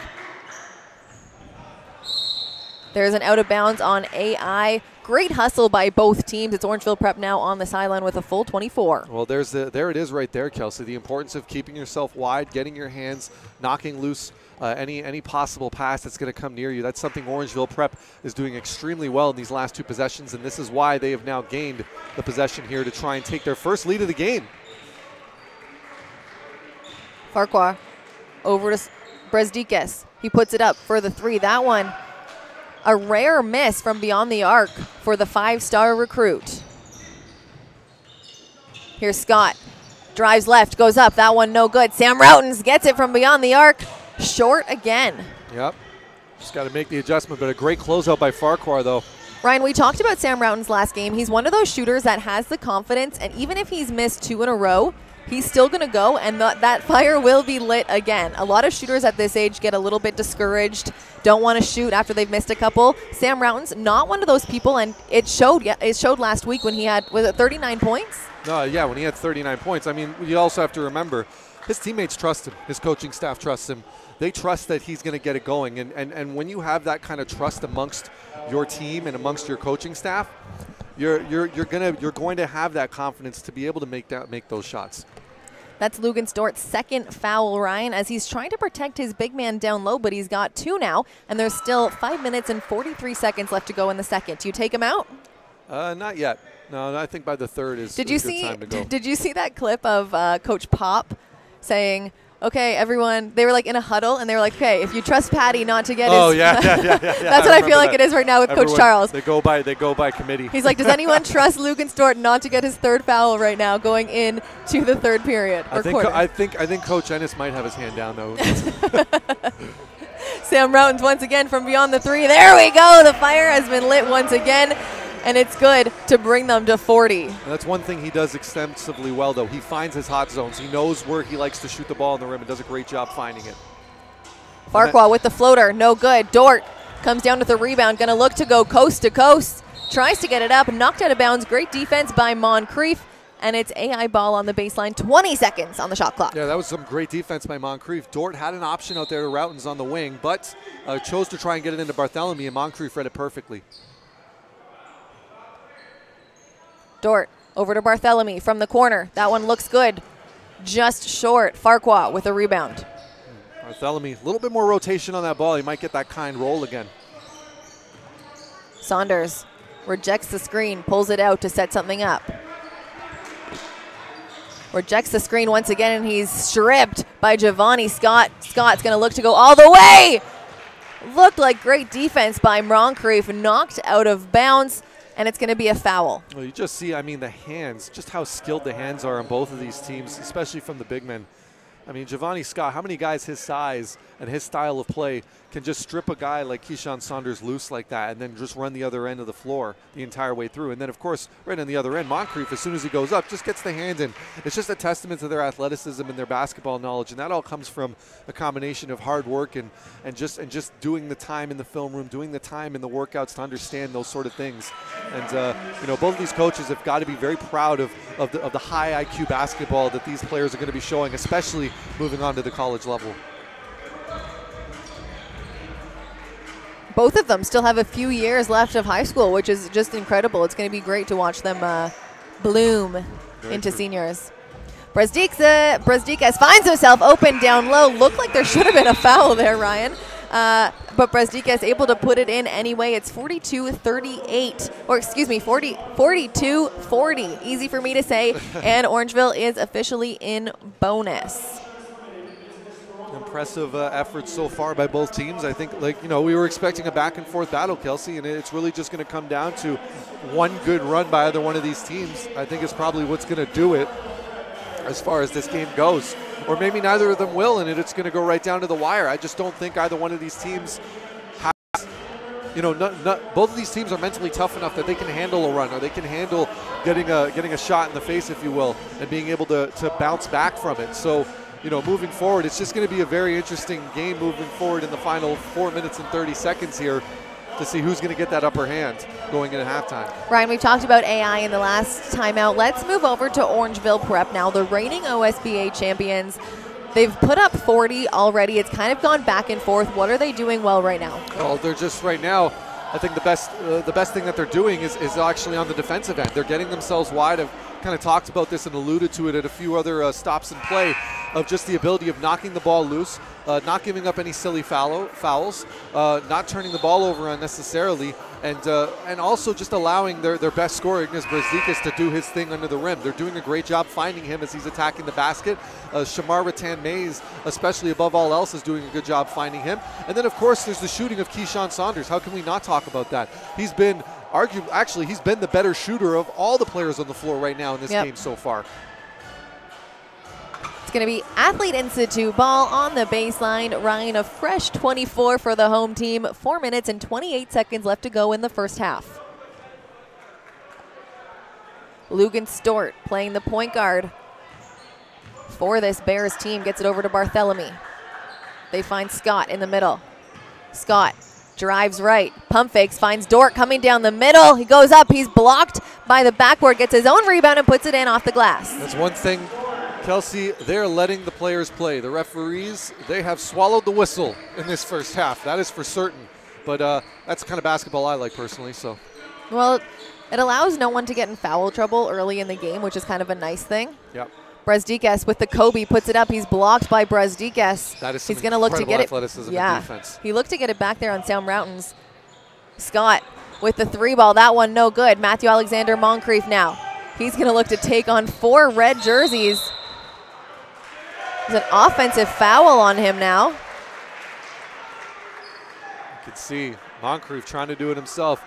There's an out of bounds on AI. Great hustle by both teams. It's Orangeville Prep now on the sideline with a full 24. Well, there it is right there, Kelsey. The importance of keeping yourself wide, getting your hands, knocking loose any possible pass that's going to come near you. That's something Orangeville Prep is doing extremely well in these last 2 possessions, and this is why they have now gained the possession here to try and take their first lead of the game. Farquhar over to Brezdikas. He puts it up for the 3. That one, a rare miss from beyond the arc for the 5-star recruit. Here's Scott. Drives left, goes up. That one no good. Sam Routens gets it from beyond the arc. Short again. Yep. Just got to make the adjustment, but a great closeout by Farquhar, though. Ryan, we talked about Sam Routens last game. He's one of those shooters that has the confidence, and even if he's missed 2 in a row, he's still going to go, and that fire will be lit again. A lot of shooters at this age get a little bit discouraged, don't want to shoot after they've missed a couple. Sam Routens, not one of those people, and it showed last week when he had, was it 39 points? Yeah, when he had 39 points. I mean, you also have to remember, his teammates trust him. His coaching staff trusts him. They trust that he's going to get it going. And when you have that kind of trust amongst your team and amongst your coaching staff, you're going to have that confidence to be able to make those shots. That's Logan Stewart's second foul, Ryan, as he's trying to protect his big man down low, but he's got 2 now, and there's still 5 minutes and 43 seconds left to go in the second. Do you take him out? Not yet. No, I think by the third is a good time to go. Did you see that clip of Coach Pop saying, okay, everyone, they were like in a huddle, and they were like, okay, if you trust Patty not to get his... yeah. That's what I feel like it is right now with Coach Charles. They go by committee. He's like, does anyone trust Logan Stewart not to get his 3rd foul right now going into the 3rd period or quarter? I think Coach Ennis might have his hand down, though. Sam Routens once again from beyond the 3. There we go. The fire has been lit once again, and it's good to bring them to 40. And that's one thing he does extensively well, though. He finds his hot zones. He knows where he likes to shoot the ball in the rim and does a great job finding it. Farquhar with the floater, no good. Dort comes down with the rebound, going to look to go coast to coast. Tries to get it up, knocked out of bounds. Great defense by Montcrief, and it's AI ball on the baseline. 20 seconds on the shot clock. Yeah, that was some great defense by Montcrief. Dort had an option out there to Routens on the wing, but chose to try and get it into Barthélemy, and Montcrief read it perfectly. Dort over to Barthélemy from the corner. That one looks good. Just short. Farquhar with a rebound. Barthélemy, a little bit more rotation on that ball. He might get that kind roll again. Saunders rejects the screen, pulls it out to set something up. Rejects the screen once again, and he's stripped by Giovanni Scott. Scott's going to look to go all the way. Looked like great defense by Montcrief, knocked out of bounds. and it's going to be a foul. Well, you just see, I mean, the hands, just how skilled the hands are on both of these teams, especially from the big men. I mean, Giovanni Scott, how many guys his size and his style of play can just strip a guy like Keyshawn Saunders loose like that and then just run the other end of the floor the entire way through? And then, of course, right on the other end, Montcrief, as soon as he goes up, just gets the hands in. It's just a testament to their athleticism and their basketball knowledge, and that all comes from a combination of hard work and just doing the time in the film room, doing the time in the workouts to understand those sort of things. And, you know, both of these coaches have got to be very proud of the high IQ basketball that these players are going to be showing, especially moving on to the college level. Both of them still have a few years left of high school, which is just incredible. It's going to be great to watch them bloom into seniors. Brezdikas finds himself open down low. Looked like there should have been a foul there, Ryan. But Brezdikas able to put it in anyway. It's 42-38, or excuse me, 42-40. Easy for me to say. And Orangeville is officially in bonus. Impressive efforts so far by both teams. I think, like, you know, we were expecting a back and forth battle, Kelsey, and it's really just going to come down to one good run by either one of these teams. I think it's probably what's going to do it as far as this game goes. Or maybe neither of them will, and it's going to go right down to the wire. I just don't think either one of these teams has, you know, both of these teams are mentally tough enough that they can handle a run, or they can handle getting a shot in the face, if you will, and being able to bounce back from it. So, you know, moving forward, it's just going to be a very interesting game moving forward in the final 4 minutes and 30 seconds here to see who's going to get that upper hand going into halftime. Ryan, we've talked about AI in the last timeout. Let's move over to Orangeville Prep now, the reigning OSBA champions. They've put up 40 already. It's kind of gone back and forth. What are they doing well right now? Well, they're just right now, I think the best thing that they're doing is actually on the defensive end. They're getting themselves wide. I've kind of talked about this and alluded to it at a few other stops in play, of just the ability of knocking the ball loose, not giving up any silly fouls, not turning the ball over unnecessarily, and also just allowing their best scorer, Ignas Brezdikas, to do his thing under the rim. They're doing a great job finding him as he's attacking the basket. Shamar Ratan Mays, especially above all else, is doing a good job finding him. And then, of course, there's the shooting of Keyshawn Saunders. How can we not talk about that? He's been he's been the better shooter of all the players on the floor right now in this game so far. It's going to be Athlete Institute ball on the baseline. Ryan, a fresh 24 for the home team. 4 minutes and 28 seconds left to go in the first half. Logan Stewart playing the point guard for this Bears team. Gets it over to Barthélemy. They find Scott in the middle. Scott drives right, pump fakes, finds Dort coming down the middle. He goes up, he's blocked by the backboard, gets his own rebound and puts it in off the glass. That's one thing, Kelsey, they're letting the players play. The referees, they have swallowed the whistle in this first half. That is for certain. But that's the kind of basketball I like personally. So, well, it allows no one to get in foul trouble early in the game, which is kind of a nice thing. Yep. Brezdikas with the Kobe puts it up. He's blocked by Brezdikas. That is He's going to look to get it. Yeah, defense. He looked to get it back there on Sam Rauten's. Scott with the 3 ball. That one no good. Matthew Alexander Montcrief now. He's going to look to take on 4 red jerseys. There's an offensive foul on him now. You can see Montcrief trying to do it himself.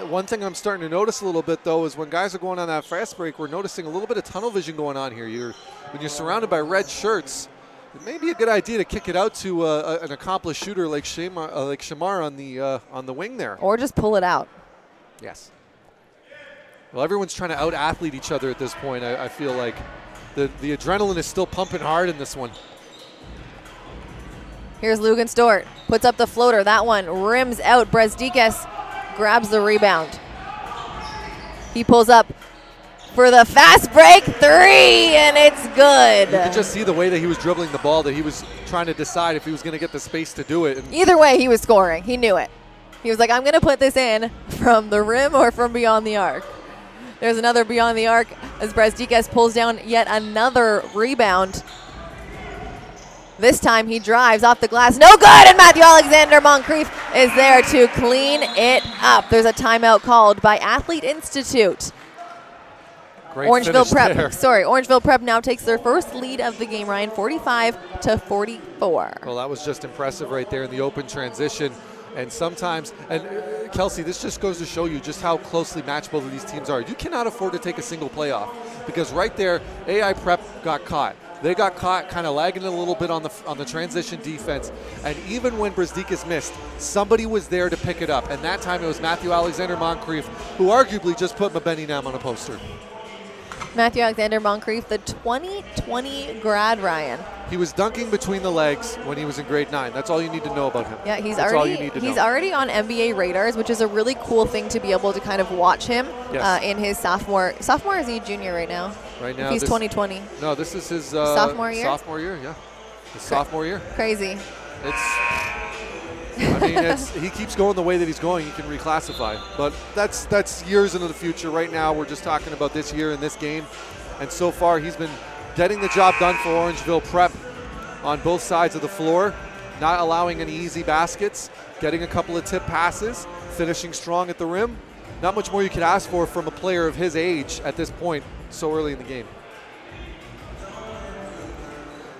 One thing I'm starting to notice a little bit, though, is when guys are going on that fast break, we're noticing a little bit of tunnel vision going on here. When you're surrounded by red shirts, it may be a good idea to kick it out to an accomplished shooter like Shamar on the wing there. Or just pull it out. Yes. Well, everyone's trying to out-athlete each other at this point. I feel like the adrenaline is still pumping hard in this one. Here's Logan Stewart. Puts up the floater. That one rims out. Brezdikas grabs the rebound. He pulls up for the fast break 3, and it's good. You could just see the way that he was dribbling the ball, that he was trying to decide if he was going to get the space to do it. And either way, he was scoring. He knew it. He was like, I'm going to put this in from the rim or from beyond the arc. There's another beyond the arc as Brezdikas pulls down yet another rebound. This time he drives off the glass. No good, and Matthew Alexander Montcrief is there to clean it up. There's a timeout called by Athlete Institute. Great Orangeville Prep. there. Sorry, Orangeville Prep now takes their first lead of the game, Ryan, 45-44. Well, that was just impressive right there in the open transition. And sometimes, and Kelsey, this just goes to show you just how closely matched both of these teams are. You cannot afford to take a single play off, because right there, AI Prep got caught. They got caught kind of lagging a little bit on the transition defense. And even when Brasdikis missed, somebody was there to pick it up. And that time it was Matthew Alexander Montcrief, who arguably just put Mabeni Nam on a poster. Matthew Alexander Montcrief, the 2020 grad, Ryan. He was dunking between the legs when he was in grade 9. That's all you need to know about him. Yeah, he's That's already on NBA radars, which is a really cool thing to be able to kind of watch him in his sophomore. Sophomore, is he junior right now? Right now, he's 2020. No, this is his sophomore year. Sophomore year, yeah. His sophomore year. Crazy. I mean, he keeps going the way that he's going. He can reclassify, but that's years into the future. Right now, we're just talking about this year and this game, and so far he's been getting the job done for Orangeville Prep on both sides of the floor, not allowing any easy baskets, getting a couple of tip passes, finishing strong at the rim. Not much more you could ask for from a player of his age at this point so early in the game.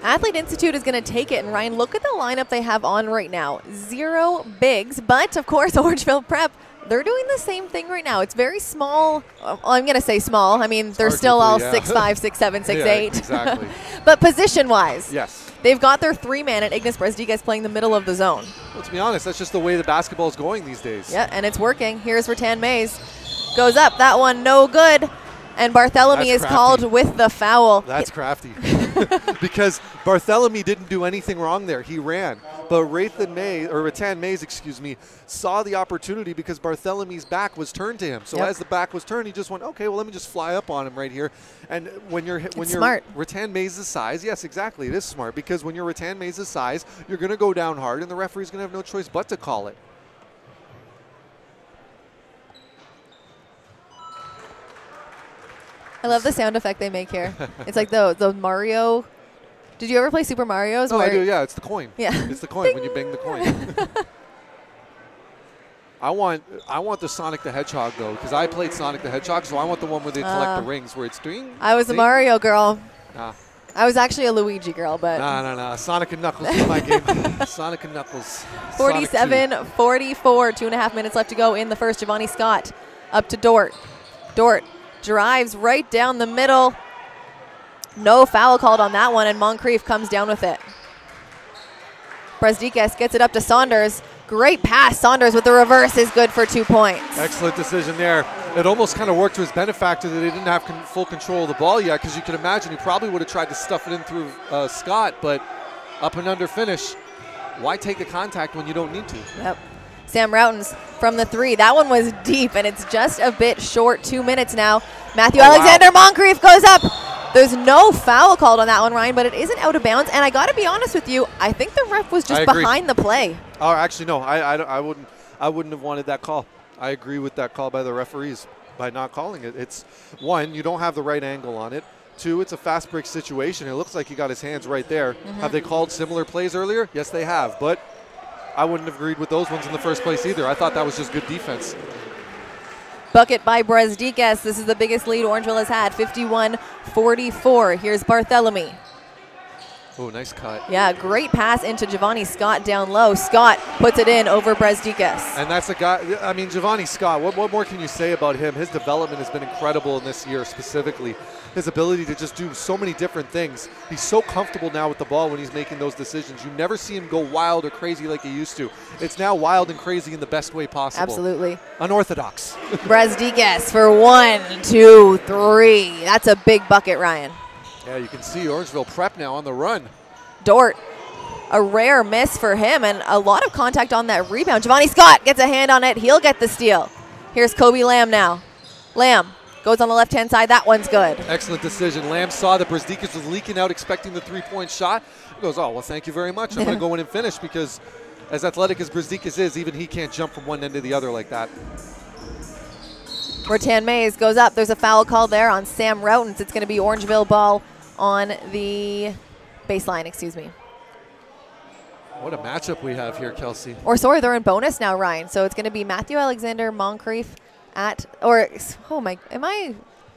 Athlete Institute is going to take it, and Ryan, look at the lineup they have on right now. 0 bigs, but of course Orangeville Prep, they're doing the same thing right now. It's very small. Well, I'm going to say small. I mean, they're still all 6'5", 6'7", 6'8". Yeah, exactly. But position-wise, yes, they've got their 3-man at Ignis Brasdikis playing the middle of the zone. Well, to be honest, that's just the way the basketball is going these days. Yeah, and it's working. Here's Ratan Mays. Goes up. That one no good. And Barthélemy is called with the foul. That's crafty. Because Barthélemy didn't do anything wrong there. He ran. But Ratan Mays, excuse me, saw the opportunity because Barthélemy's back was turned to him. So as the back was turned, he just went, okay, well, let me just fly up on him right here. And when you're smart. Ratan Mays' size, yes, exactly, it is smart, because when you're Ratan Mays' size, you're going to go down hard, and the referee's going to have no choice but to call it. I love the sound effect they make here. It's like the Mario. Did you ever play Super Mario's? Oh, I do, yeah. It's the coin. Yeah. It's the coin when you bang the coin. I want the Sonic the Hedgehog, though, because I played Sonic the Hedgehog, so I want the one where they collect the rings, where it's doing. I was a Mario girl. Nah. I was actually a Luigi girl, but. No. Sonic and Knuckles is my game. Sonic and Knuckles. 47-44, 2.5 minutes left to go in the first. Giovanni Scott up to Dort. Dort drives right down the middle. No foul called on that one, and Montcrief comes down with it. Brasdikis gets it up to Saunders. Great pass. Saunders with the reverse is good for 2 points. Excellent decision there. It almost kind of worked to his benefactor that he didn't have full control of the ball yet, because you can imagine he probably would have tried to stuff it in through Scott, but up and under finish. Why take the contact when you don't need to? Yep. Sam Rauten's from the 3. That one was deep, and it's just a bit short. 2 minutes now. Matthew Alexander Montcrief goes up. There's no foul called on that one, Ryan, but it isn't out of bounds. And I got to be honest with you, I think the ref was just behind the play. Oh, actually, no. I wouldn't have wanted that call. I agree with that call by the referees by not calling it. It's, one, you don't have the right angle on it. 2, it's a fast break situation. It looks like he got his hands right there. Have they called similar plays earlier? Yes, they have. But I wouldn't have agreed with those ones in the first place either. I thought that was just good defense. Bucket by Brasdikis. This is the biggest lead Orangeville has had, 51-44. Here's Barthélemy. Oh, nice cut. Yeah, great pass into Giovanni Scott down low. Scott puts it in over Brasdikis. And that's a guy, I mean, Giovanni Scott, what more can you say about him? His development has been incredible in this year specifically. His ability to just do so many different things. He's so comfortable now with the ball when he's making those decisions. You never see him go wild or crazy like he used to. It's now wild and crazy in the best way possible. Absolutely. Unorthodox. Brasdikis for 1, 2, 3. That's a big bucket, Ryan. Yeah, you can see Orangeville Prep now on the run. Dort, a rare miss for him, and a lot of contact on that rebound. Giovanni Scott gets a hand on it. He'll get the steal. Here's Kobe Lamb now. Lamb goes on the left-hand side. That one's good. Excellent decision. Lamb saw that Brasdikis was leaking out, expecting the three-point shot. He goes, oh, well, thank you very much. I'm going to go in and finish, because as athletic as Brasdikis is, even he can't jump from one end to the other like that. Ratan Mays goes up. There's a foul call there on Sam Rauten's. It's going to be Orangeville ball on the baseline, excuse me. What a matchup we have here, Kelsey. Or sorry, they're in bonus now, Ryan. So it's going to be Matthew Alexander Montcrief at, or, oh my, am I?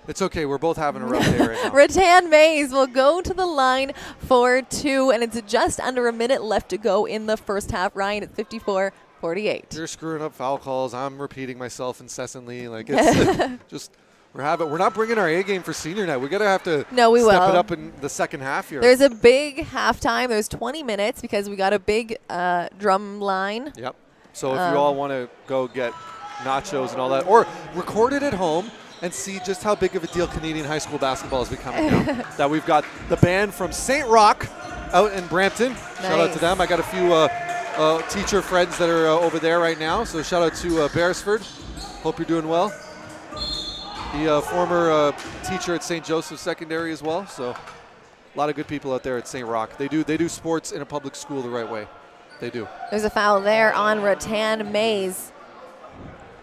It's okay. We're both having a rough day right now. Ratan Mays will go to the line for 2, and it's just under a minute left to go in the first half. Ryan, it's 48. You're screwing up foul calls. I'm repeating myself incessantly. Like it's just we're not bringing our A game for senior night. We're gonna have to step it up in the second half here. There's a big halftime. There's 20 minutes because we got a big drum line. Yep. So if you all want to go get nachos and all that, or record it at home and see just how big of a deal Canadian high school basketball is becoming now. That we've got the band from St. Roch out in Brampton. Nice. Shout out to them. I got a few teacher friends that are over there right now. So shout out to Beresford. Hope you're doing well. The former teacher at St. Joseph's Secondary as well. So a lot of good people out there at St. Roch. They do sports in a public school the right way. They do. There's a foul there on Ratan Mays.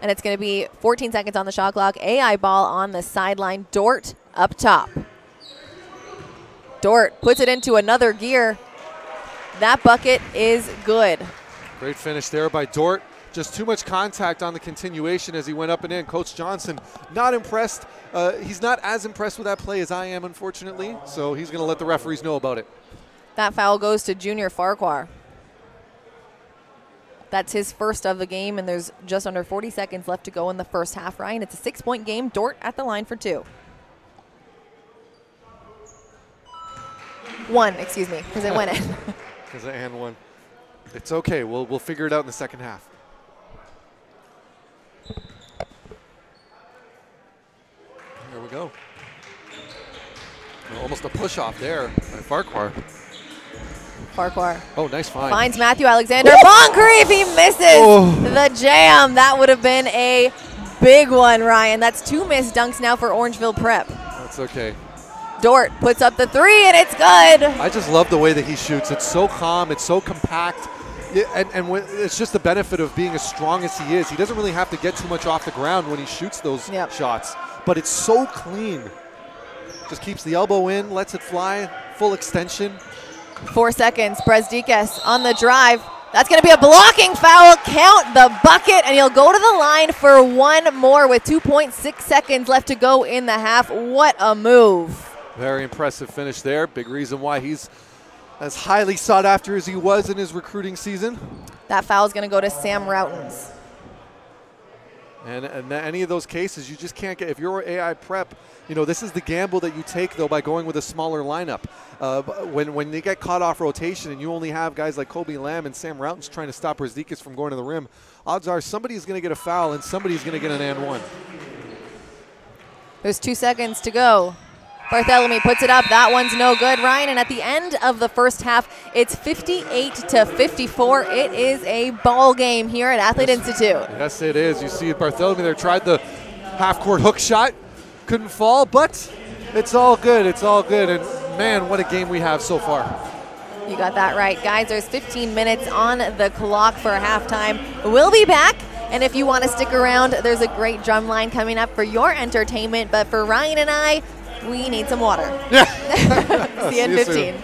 And it's going to be 14 seconds on the shot clock. AI ball on the sideline. Dort up top. Dort puts it into another gear. That bucket is good. Great finish there by Dort. Just too much contact on the continuation as he went up and in. Coach Johnson not impressed. He's not as impressed with that play as I am, unfortunately. So he's going to let the referees know about it. That foul goes to Junior Farquhar. That's his first of the game, and there's just under 40 seconds left to go in the first half, Ryan. It's a 6-point game. Dort at the line for 2. 1, excuse me, because it went in. Because it and 1. It's okay. We'll figure it out in the second half. There we go. Almost a push-off there by Farquhar. Farquhar. Oh, nice find. Finds Matthew Alexander. Montcrief, he misses the jam. That would have been a big one, Ryan. That's 2 missed dunks now for Orangeville Prep. That's okay. Dort puts up the 3, and it's good. I just love the way that he shoots. It's so calm. It's so compact. And it's just the benefit of being as strong as he is. He doesn't really have to get too much off the ground when he shoots those shots. But it's so clean. Just keeps the elbow in, lets it fly, full extension. 4 seconds. Brezdikas on the drive. That's going to be a blocking foul. Count the bucket, and he'll go to the line for 1 more with 2.6 seconds left to go in the half. What a move. Very impressive finish there. Big reason why he's as highly sought after as he was in his recruiting season. That foul is going to go to Sam Routens. And any of those cases, you just can't get, if you're AI Prep, this is the gamble that you take, though, by going with a smaller lineup. When they get caught off rotation and you only have guys like Kobe Lamb and Sam Routens trying to stop Brezdikas from going to the rim, odds are somebody's going to get a foul and somebody's going to get an and 1. There's 2 seconds to go. Bartholomew puts it up. That one's no good, Ryan. And at the end of the first half, it's 58-54. It is a ball game here at Athlete Institute. Yes, it is. You see Bartholomew there tried the half-court hook shot. Couldn't fall, but it's all good. It's all good. And, man, what a game we have so far. You got that right. Guys, there's 15 minutes on the clock for halftime. We'll be back. And if you want to stick around, there's a great drum line coming up for your entertainment. But for Ryan and I, we need some water. Yeah. See you in 15. Soon.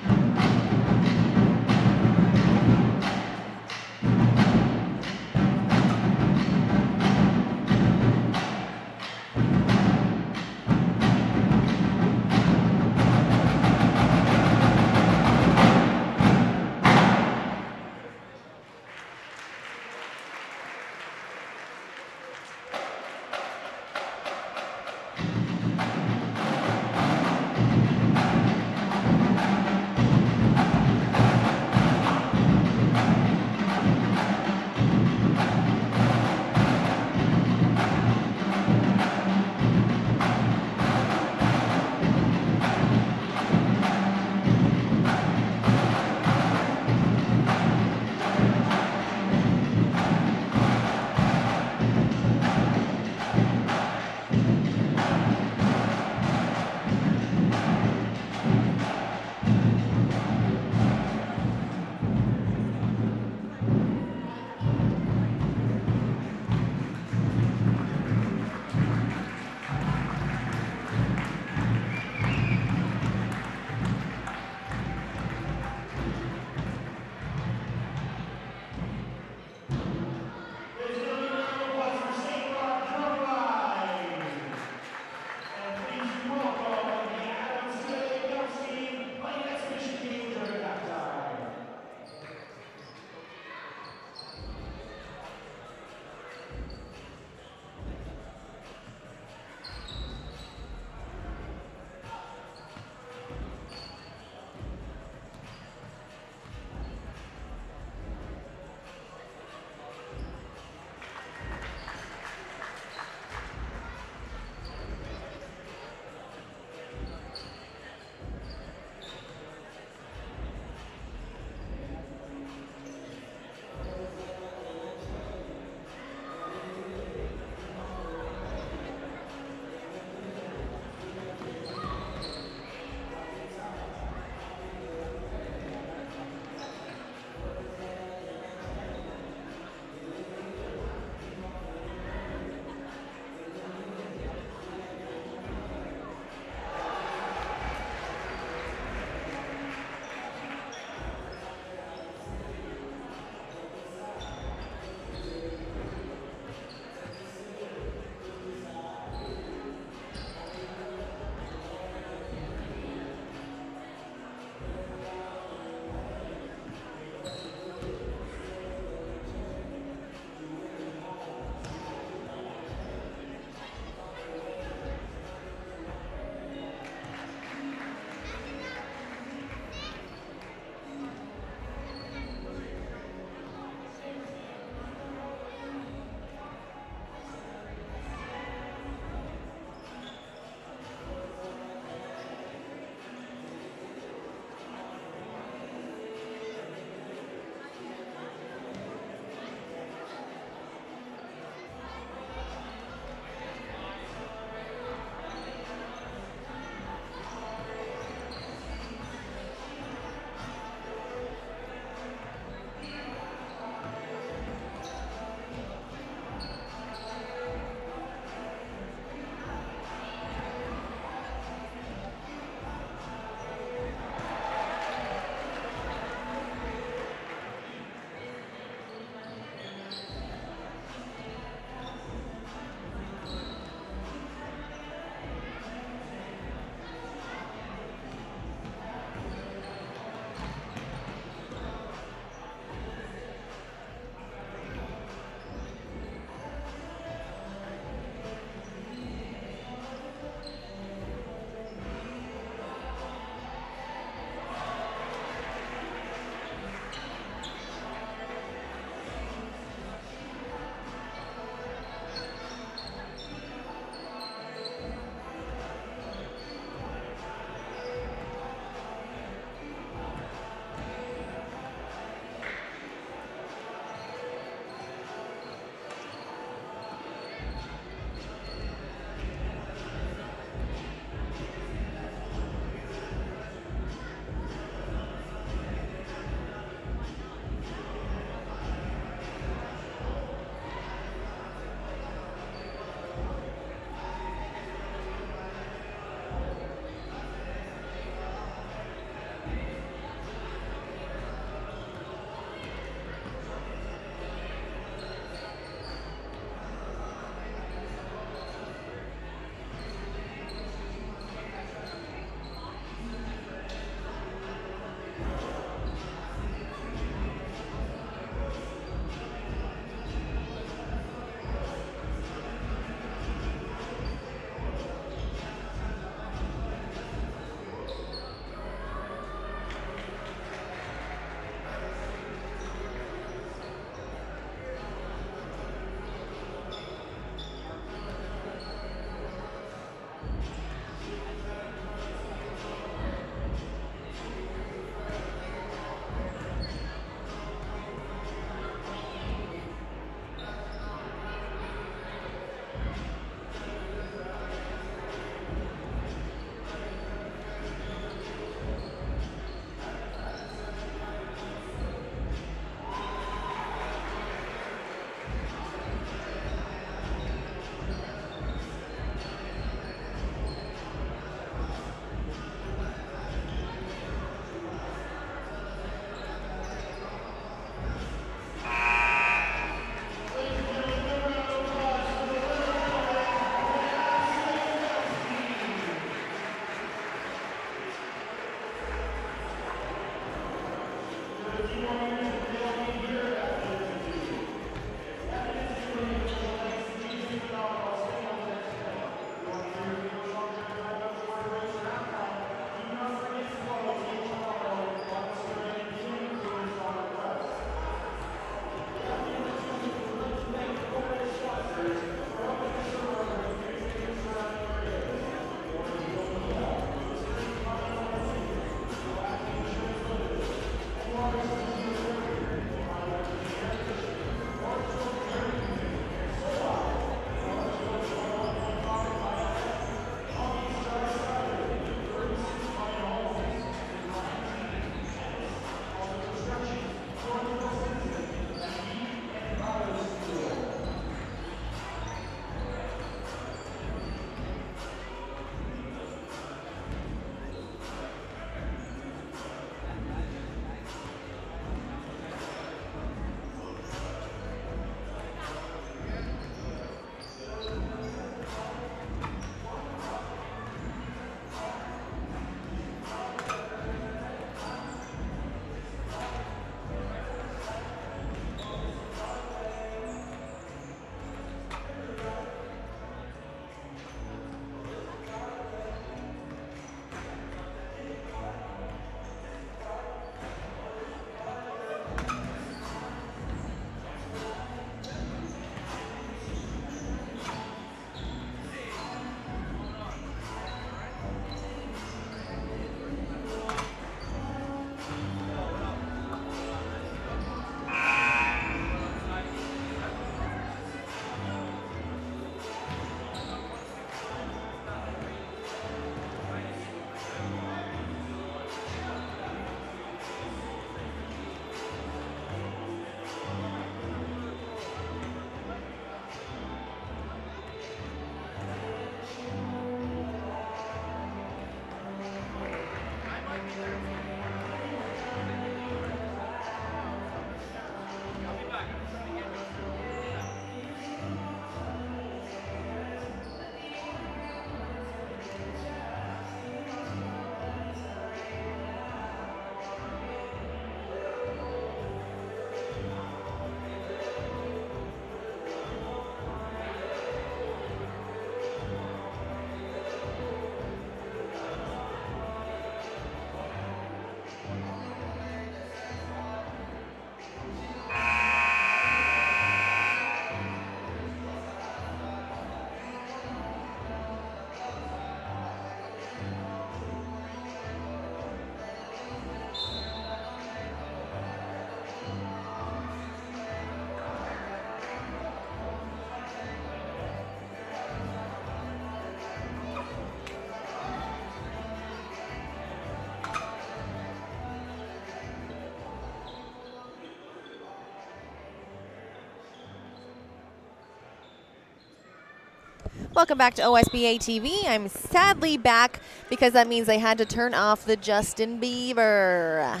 Welcome back to OSBA TV. I'm sadly back because that means I had to turn off the Justin Bieber.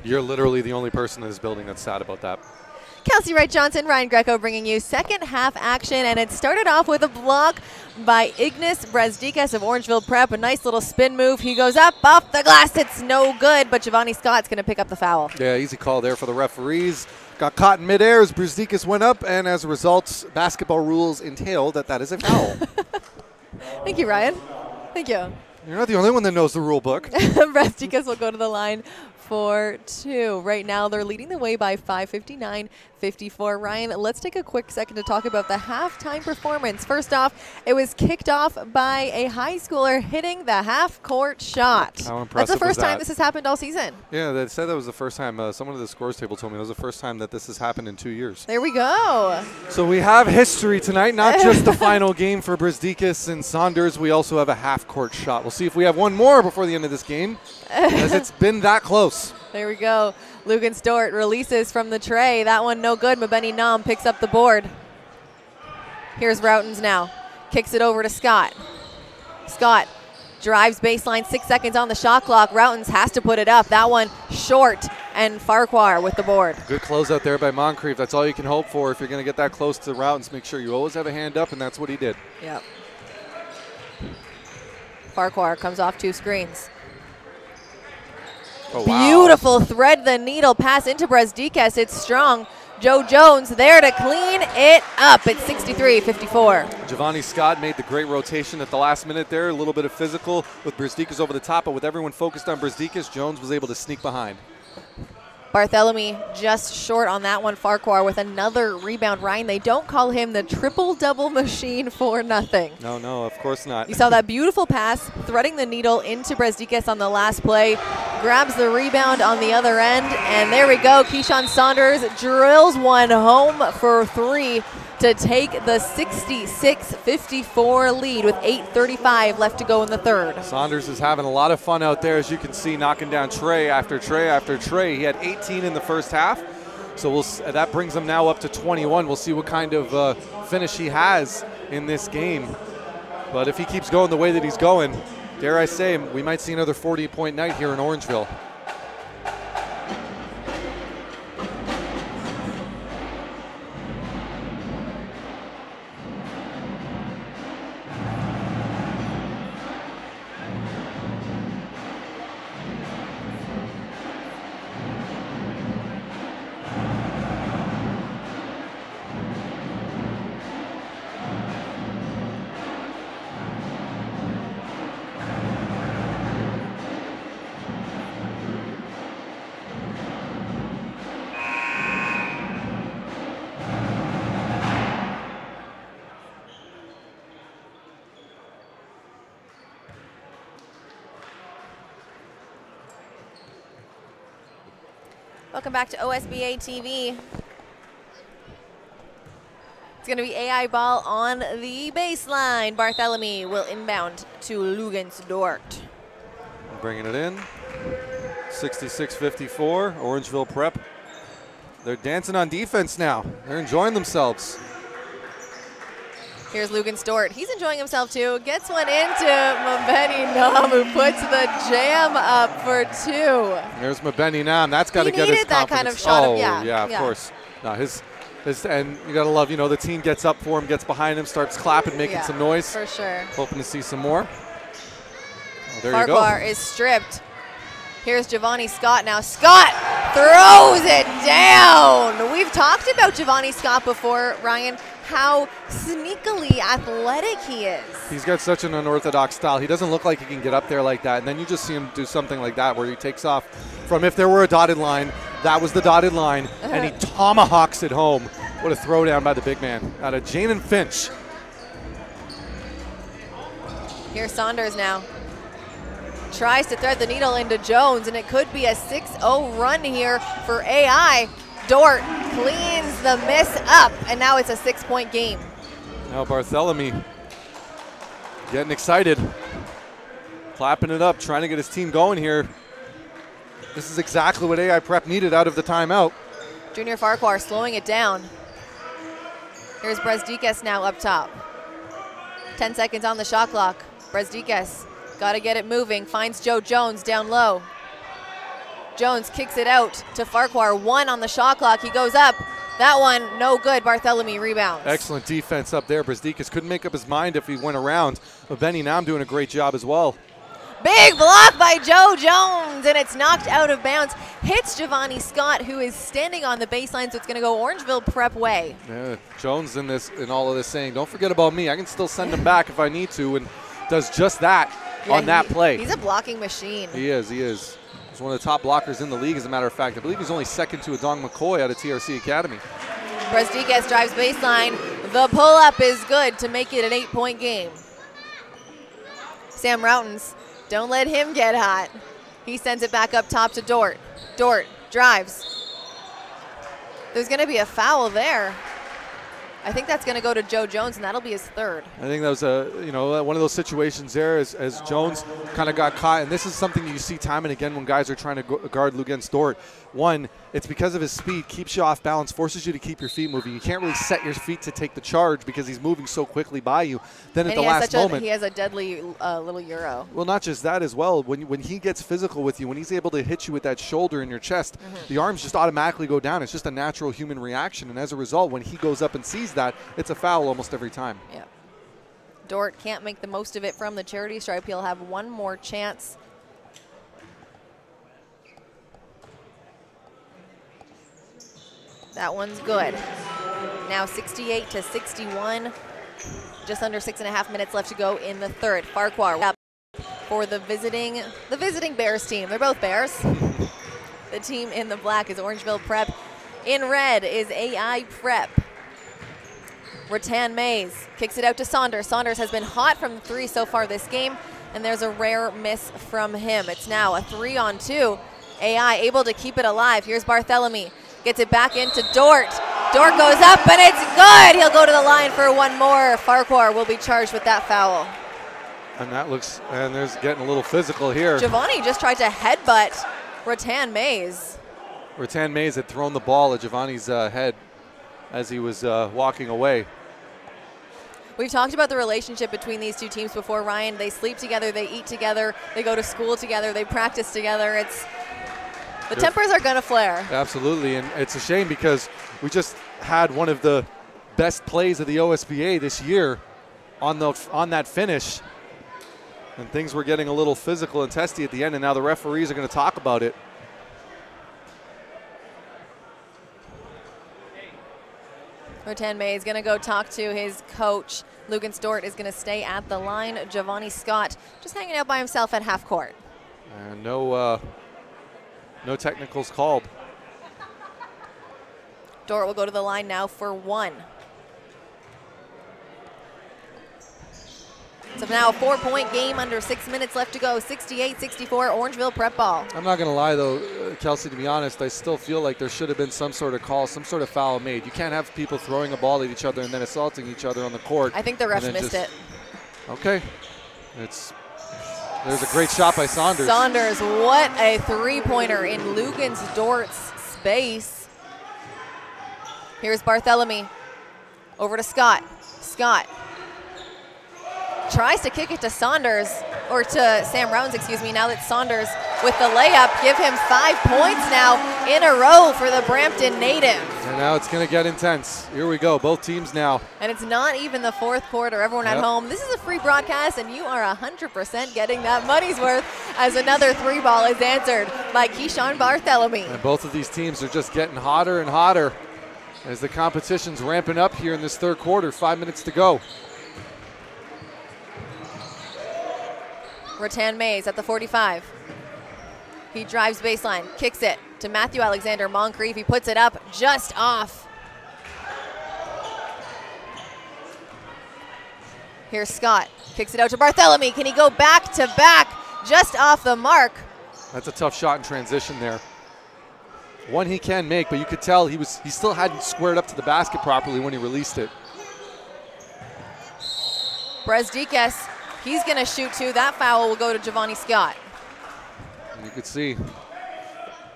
You're literally the only person in this building that's sad about that. Kelsey Wright-Johnson, Ryan Greco bringing you second half action, and it started off with a block by Ignas Brazdikas of Orangeville Prep. A nice little spin move. He goes up, off the glass. It's no good, but Giovanni Scott's going to pick up the foul. Yeah, easy call there for the referees. Got caught in midair as Brazdikas went up, and as a result, basketball rules entail that is a foul. Thank you, Ryan. Thank you. You're not the only one that knows the rule book. Brazdikas will go to the line for two. Right now, they're leading the way by 5:59-54. Ryan, let's take a quick second to talk about the halftime performance. First off, it was kicked off by a high schooler hitting the half-court shot. How impressive That's the first was that? time this has happened all season. Yeah, they said that was the first time. Someone at the scores table told me it was the first time that this has happened in 2 years. There we go. So we have history tonight, not just the final game for Brazdikas and Saunders. We also have a half-court shot. We'll see if we have one more before the end of this game, as it's been that close. There we go. Logan Stewart releases from the tray. That one no good. Mabeni Nam picks up the board. Here's Routens now. Kicks it over to Scott. Scott drives baseline, 6 seconds on the shot clock. Routens has to put it up. That one short, and Farquhar with the board. Good closeout there by Montcrief. That's all you can hope for if you're going to get that close to Routens. Make sure you always have a hand up, and that's what he did. Yep. Farquhar comes off two screens. Oh, wow. Beautiful thread the needle pass into Brezdikas. It's strong. Joe Jones there to clean it up. It's 63-54. Giovanni Scott made the great rotation at the last minute there. A little bit of physical with Brezdikas over the top, but with everyone focused on Brezdikas, Jones was able to sneak behind. Barthélemy just short on that one. Farquhar with another rebound. Ryan, they don't call him the triple-double machine for nothing. No, of course not. You saw that beautiful pass, threading the needle into Brezdikas on the last play. Grabs the rebound on the other end, and there we go. Keyshawn Saunders drills one home for 3 to take the 66-54 lead with 8:35 left to go in the third. Saunders is having a lot of fun out there, as you can see, knocking down tray after tray after tray. He had 18 in the first half, so that brings him now up to 21. We'll see what kind of finish he has in this game. But if he keeps going the way that he's going, dare I say, we might see another 40-point night here in Orangeville. Welcome back to OSBA TV. It's going to be AI ball on the baseline. Barthélemy will inbound to Logan Stewart. Bringing it in. 66-54, Orangeville Prep. They're dancing on defense now. They're enjoying themselves. Here's Logan Stewart. He's enjoying himself too. Gets one into Mabeni Nam, who puts the jam up for 2. There's Mabeni Nam. That's got to get his needed that confidence. kind of shot. Oh, Yeah, of course. No, and you got to love, the team gets up for him, gets behind him, starts clapping, making some noise. For sure. Hoping to see some more. Oh, there Farquhar you go. is stripped. Here's Giovanni Scott now. Scott throws it down. We've talked about Giovanni Scott before, Ryan, how sneakily athletic he is. He's got such an unorthodox style. He doesn't look like he can get up there like that. And then you just see him do something like that where he takes off from, if there were a dotted line, that was the dotted line, and he tomahawks it home. What a throwdown by the big man out of Jane and Finch. Here's Saunders now. Tries to thread the needle into Jones, and it could be a 6-0 run here for AI. Dort cleans the miss up, and now it's a 6-point game. Now Barthélemy getting excited, clapping it up, trying to get his team going here. This is exactly what AI Prep needed out of the timeout. Junior Farquhar slowing it down. Here's Brezdikas now up top. 10 seconds on the shot clock. Brezdikas got to get it moving, finds Joe Jones down low. Jones kicks it out to Farquhar, 1 on the shot clock. He goes up. That one, no good. Barthélemy rebounds. Excellent defense up there. Brezdikas couldn't make up his mind if he went around. But Benny Nam doing a great job as well. Big block by Joe Jones, and it's knocked out of bounds. Hits Giovanni Scott, who is standing on the baseline, so it's going to go Orangeville Prep way. Yeah, Jones in all of this saying, don't forget about me. I can still send him back if I need to, and does just that on that play. He's a blocking machine. He is. He's one of the top blockers in the league, as a matter of fact. I believe he's only second to Adong McCoy out of TRC Academy. Brezdikas drives baseline. The pull-up is good to make it an 8-point game. Sam Routens, don't let him get hot. He sends it back up top to Dort. Dort drives. There's going to be a foul there. I think that's going to go to Joe Jones, and that'll be his 3rd. I think that was one of those situations there as Jones kind of got caught, and this is something you see time and again when guys are trying to guard Logan Stewart. One, it's because of his speed, keeps you off balance, forces you to keep your feet moving. You can't really set your feet to take the charge because he's moving so quickly by you. Then at the last moment, he has a deadly little euro. Well, not just that as well. When he gets physical with you, when he's able to hit you with that shoulder in your chest, the arms just automatically go down. It's just a natural human reaction, and as a result, when he goes up and sees that, it's a foul almost every time. Yeah. Dort can't make the most of it from the charity stripe. He'll have one more chance. That one's good. Now 68 to 61. Just under 6.5 minutes left to go in the third. Farquhar up for the visiting Bears team. They're both Bears. The team in the black is Orangeville Prep. In red is AI Prep. Ratan Mays kicks it out to Saunders. Saunders has been hot from 3 so far this game, and there's a rare miss from him. It's now a 3-on-2. AI able to keep it alive. Here's Barthélemy. Gets it back into Dort. Dort goes up, and it's good. He'll go to the line for one more. Farquhar will be charged with that foul. And there's getting a little physical here. Giovanni just tried to headbutt Ratan Mays. Ratan Mays had thrown the ball at Giovanni's head as he was walking away. We've talked about the relationship between these two teams before, Ryan. They sleep together, they eat together, they go to school together, they practice together. The tempers are going to flare. Absolutely, and it's a shame because we just had one of the best plays of the OSBA this year on that finish, and things were getting a little physical and testy at the end, and now the referees are going to talk about it. Ratan May is going to go talk to his coach. Logan Stewart is going to stay at the line. Giovanni Scott just hanging out by himself at half court. And no technicals called. Dort will go to the line now for 1. So now a 4-point game under 6 minutes left to go. 68-64 Orangeville Prep ball. I'm not going to lie though, Kelsey, to be honest, I still feel like there should have been some sort of call, some sort of foul made. You can't have people throwing a ball at each other and then assaulting each other on the court. I think the ref missed it. Okay. There's a great shot by Saunders. Saunders, what a three-pointer in Logan Stewart's space. Here's Barthélemy. Over to Scott. Scott tries to kick it to Saunders, or to Sam Rounds, excuse me, now that Saunders with the layup. Give him 5 points now in a row for the Brampton native. And now it's going to get intense. Here we go, both teams now. And it's not even the fourth quarter. Everyone at home, this is a free broadcast, and you are 100% getting that money's worth as another 3-ball is answered by Keyshawn Barthélemy. And both of these teams are just getting hotter and hotter as the competition's ramping up here in this third quarter. 5 minutes to go. Ratan Mays at the 45. He drives baseline, kicks it to Matthew Alexander Montcrief. He puts it up just off. Here's Scott, kicks it out to Barthélemy. Can he go back to back just off the mark? That's a tough shot in transition there. One he can make, but you could tell he still hadn't squared up to the basket properly when he released it. Brezdikas, he's going to shoot too. That foul will go to Giovanni Scott. And you could see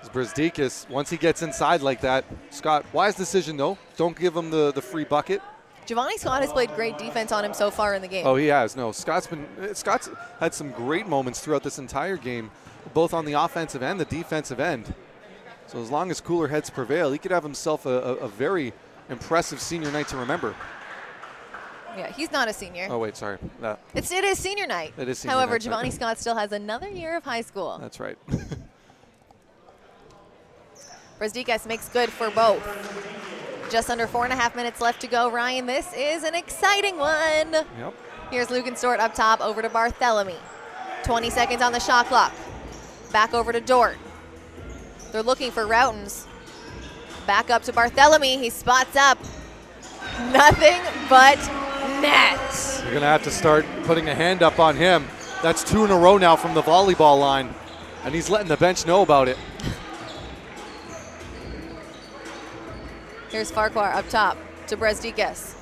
Brezdikas, once he gets inside like that, Scott, wise decision though. Don't give him the free bucket. Giovanni Scott has played great defense on him so far in the game. Oh, he has. No, Scott's had some great moments throughout this entire game, both on the offensive and the defensive end. So as long as cooler heads prevail, he could have himself a very impressive senior night to remember. Yeah, he's not a senior. Oh, wait, sorry. It is senior night. It is senior However, night. Giovanni Scott still has another year of high school. That's right. Brezdikas makes good for both. Just under 4.5 minutes left to go, Ryan. This is an exciting one. Yep. Here's Logan Stewart up top, over to Barthélemy. 20 seconds on the shot clock. Back over to Dort. They're looking for Routens. Back up to Barthélemy. He spots up. Nothing but net. You're going to have to start putting a hand up on him. That's 2 in a row now from the volleyball line, and he's letting the bench know about it. Here's Farquhar up top to Brezdikas.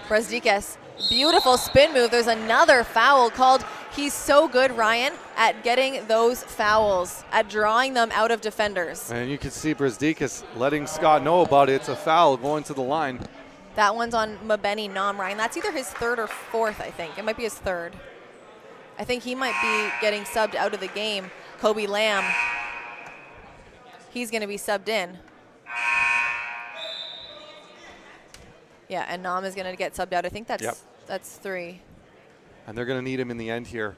Brezdikas, beautiful spin move. There's another foul called. He's so good, Ryan, at getting those fouls, at drawing them out of defenders. And you can see Brezdikas letting Scott know about it. It's a foul going to the line. That one's on Mabeni Nam, Ryan. That's either his third or fourth, I think. It might be his third. I think he might be getting subbed out of the game. Kobe Lamb, he's going to be subbed in. Yeah, and Nam is going to get subbed out. I think that's 3. And they're going to need him in the end here.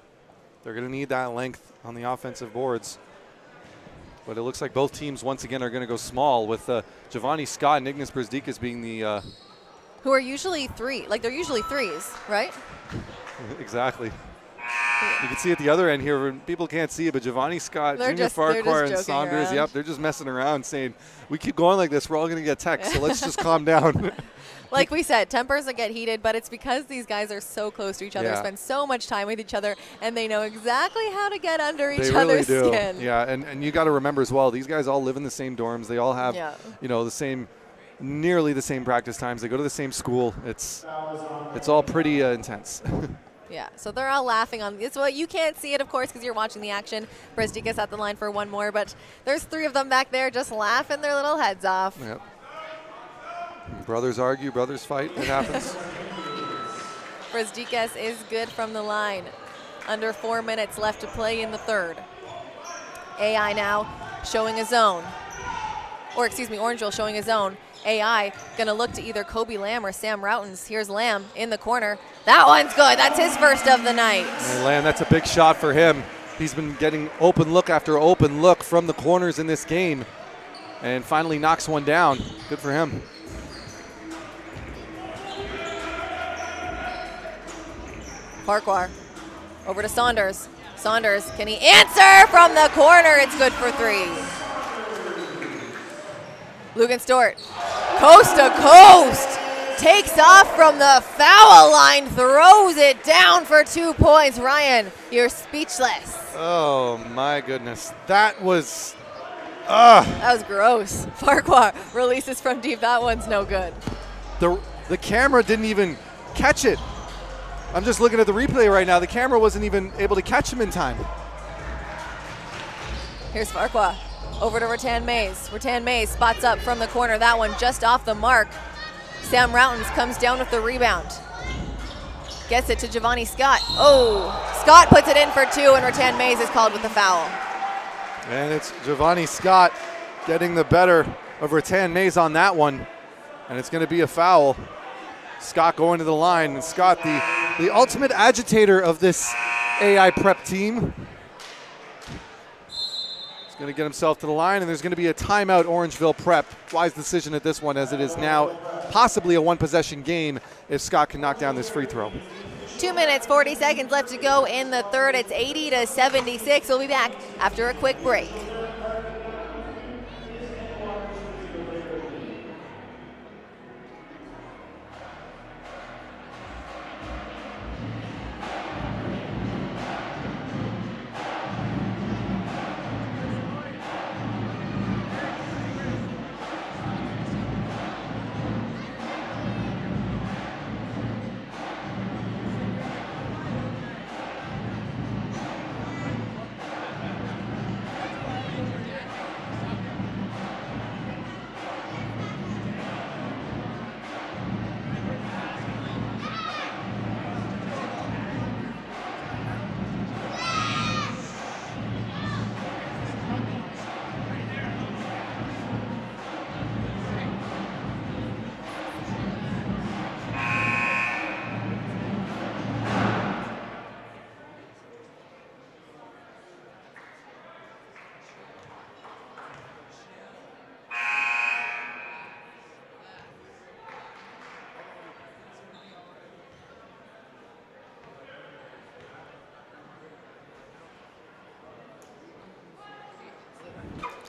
They're going to need that length on the offensive boards. But it looks like both teams once again are going to go small with Giovanni Scott and Ignas Brzdikas being the who are usually they're usually threes, right? Exactly. You can see at the other end here, people can't see it, but Giovanni Scott, Junior Farquhar, and Saunders, around. Yep, they're just messing around saying, we keep going like this, we're all going to get texts, so let's just calm down. Like we said, tempers that get heated, but it's because these guys are so close to each other, spend so much time with each other, and they know exactly how to get under each other's skin. Yeah, and you got to remember as well, these guys all live in the same dorms. They all have, nearly the same practice times. They go to the same school. It's all pretty intense. Yeah, so they're all laughing on this. Well, you can't see it, of course, because you're watching the action. Brzdikas at the line for one more, but there's 3 of them back there just laughing their little heads off. Yep. Brothers argue, brothers fight. It happens. Brzdikas is good from the line. Under 4 minutes left to play in the third. AI now showing a zone. Or excuse me, Orangeville showing a zone. AI gonna look to either Kobe Lamb or Sam Routens. Here's Lamb in the corner. That one's good. That's his first of the night. And Lamb, that's a big shot for him. He's been getting open look after open look from the corners in this game, and finally knocks one down. Good for him. Farquhar over to Saunders. Saunders, can he answer from the corner? It's good for 3. Logan Stewart, coast to coast, takes off from the foul line, throws it down for 2 points. Ryan, you're speechless. Oh my goodness, that was That was gross. Farquhar releases from deep. That one's no good. The camera didn't even catch it. I'm just looking at the replay right now. The camera wasn't even able to catch him in time. Here's Farquhar. Over to Ratan Mays. Ratan Mays spots up from the corner. That one just off the mark. Sam Routens comes down with the rebound. Gets it to Giovanni Scott. Oh, Scott puts it in for 2, and Ratan Mays is called with the foul. And it's Giovanni Scott getting the better of Ratan Mays on that one. And it's going to be a foul. Scott going to the line. And Scott, the ultimate agitator of this AI prep team, going to get himself to the line, and there's going to be a timeout, Orangeville Prep. Wise decision at this one, as it is now possibly a 1-possession game if Scott can knock down this free throw. 2 minutes, 40 seconds left to go in the third. It's 80-76. We'll be back after a quick break.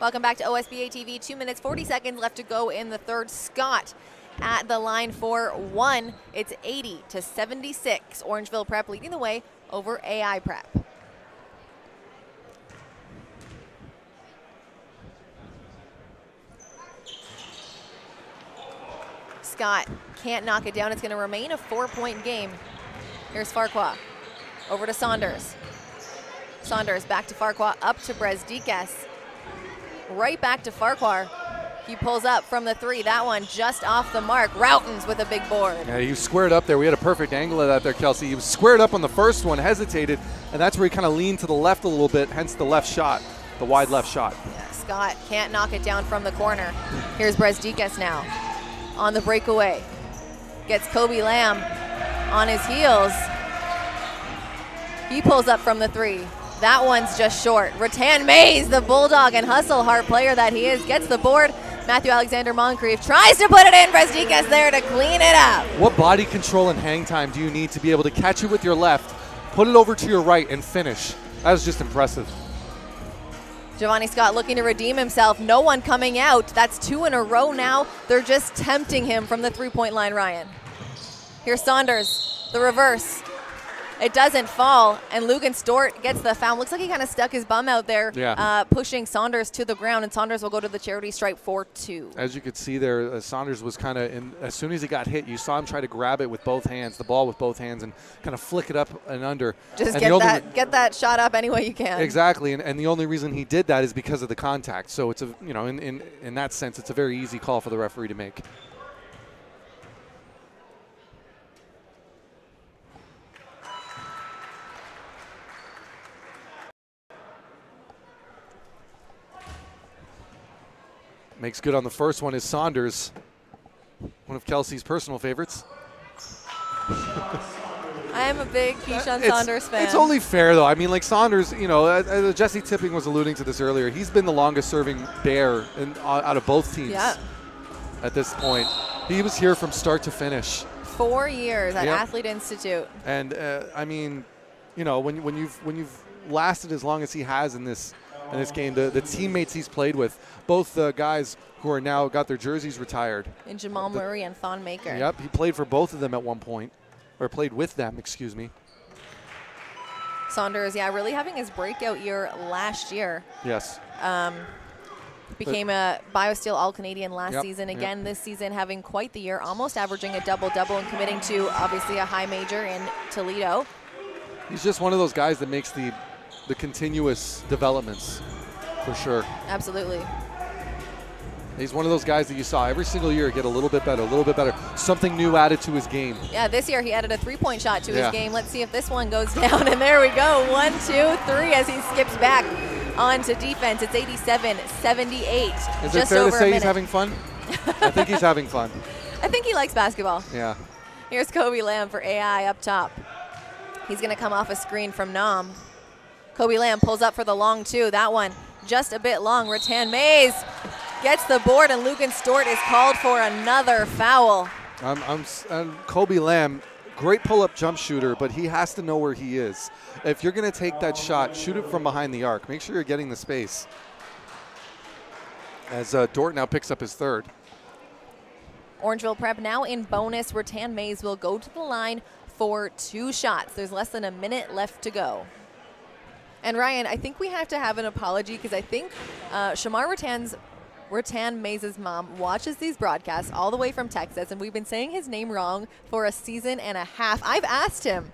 Welcome back to OSBA TV. 2 minutes, 40 seconds left to go in the third. Scott at the line for 1. It's 80-76. Orangeville Prep leading the way over AI Prep. Scott can't knock it down. It's going to remain a 4-point game. Here's Farquhar. Over to Saunders. Saunders back to Farquhar, up to Brzdikas. Right back to Farquhar. He pulls up from the 3. That one just off the mark. Routens with a big board. Yeah, he was squared up there. We had a perfect angle of that there, Kelsey. He was squared up on the first one, hesitated, and that's where he kind of leaned to the left a little bit, hence the left shot, the wide left shot. Yeah, Scott can't knock it down from the corner. Here's Brzdikas now on the breakaway. Gets Kobe Lamb on his heels. He pulls up from the 3. That one's just short. Ratan Mays, the Bulldog and hustle heart player that he is, gets the board. Matthew Alexander Montcrief tries to put it in. Brezdikas there to clean it up. What body control and hang time do you need to be able to catch it with your left, put it over to your right, and finish? That was just impressive. Giovanni Scott looking to redeem himself. No one coming out. That's 2 in a row now. They're just tempting him from the three-point line, Ryan. Here's Saunders, the reverse. It doesn't fall, and Logan Stewart gets the foul. Looks like he kind of stuck his bum out there, pushing Saunders to the ground, and Saunders will go to the charity stripe for 2. As you could see there, Saunders was kind of, as soon as he got hit, you saw him try to grab it with both hands, the ball with both hands, and kind of flick it up and under. Just and get that shot up any way you can. Exactly, and the only reason he did that is because of the contact. So it's in that sense, it's a very easy call for the referee to make. Makes good on the first one is Saunders, one of Kelsey's personal favorites. I am a big Keyshawn Saunders fan. It's only fair, though. I mean, like Saunders, Jesse Tipping was alluding to this earlier. He's been the longest-serving Bear out of both teams at this point. He was here from start to finish. 4 years at Athlete Institute. And, I mean, when you've lasted as long as he has in this game, the teammates he's played with, both guys who are now got their jerseys retired. And Jamal Murray and Thon Maker. Yep, he played for both of them at one point, or played with them, excuse me. Saunders, really having his breakout year last year. Yes. Became a BioSteel All-Canadian last season. Again, this season having quite the year, almost averaging a double-double and committing to, obviously, a high major in Toledo. He's just one of those guys that makes the continuous developments, for sure. Absolutely. He's one of those guys that you saw every single year get a little bit better, something new added to his game. Yeah, this year he added a three-point shot to his game. Let's see if this one goes down, and there we go. 1, 2, 3 as he skips back onto defense. It's 87-78. Is it fair to say he's having fun? I think he's having fun. I think he likes basketball. Yeah. Here's Kobe Lamb for AI up top. He's going to come off a screen from Nam. Kobe Lamb pulls up for the long 2. That one just a bit long. Ratan Mays gets the board, and Logan Stewart is called for another foul. Kobe Lamb, great pull-up jump shooter, but he has to know where he is. If you're going to take that shot, shoot it from behind the arc. Make sure you're getting the space. As Dort now picks up his third. Orangeville Prep now in bonus. Ratan Mays will go to the line for 2 shots. There's less than a minute left to go. And Ryan, I think we have to have an apology because I think Shamar Ratan Mays' mom watches these broadcasts all the way from Texas, and we've been saying his name wrong for a season and a half. I've asked him,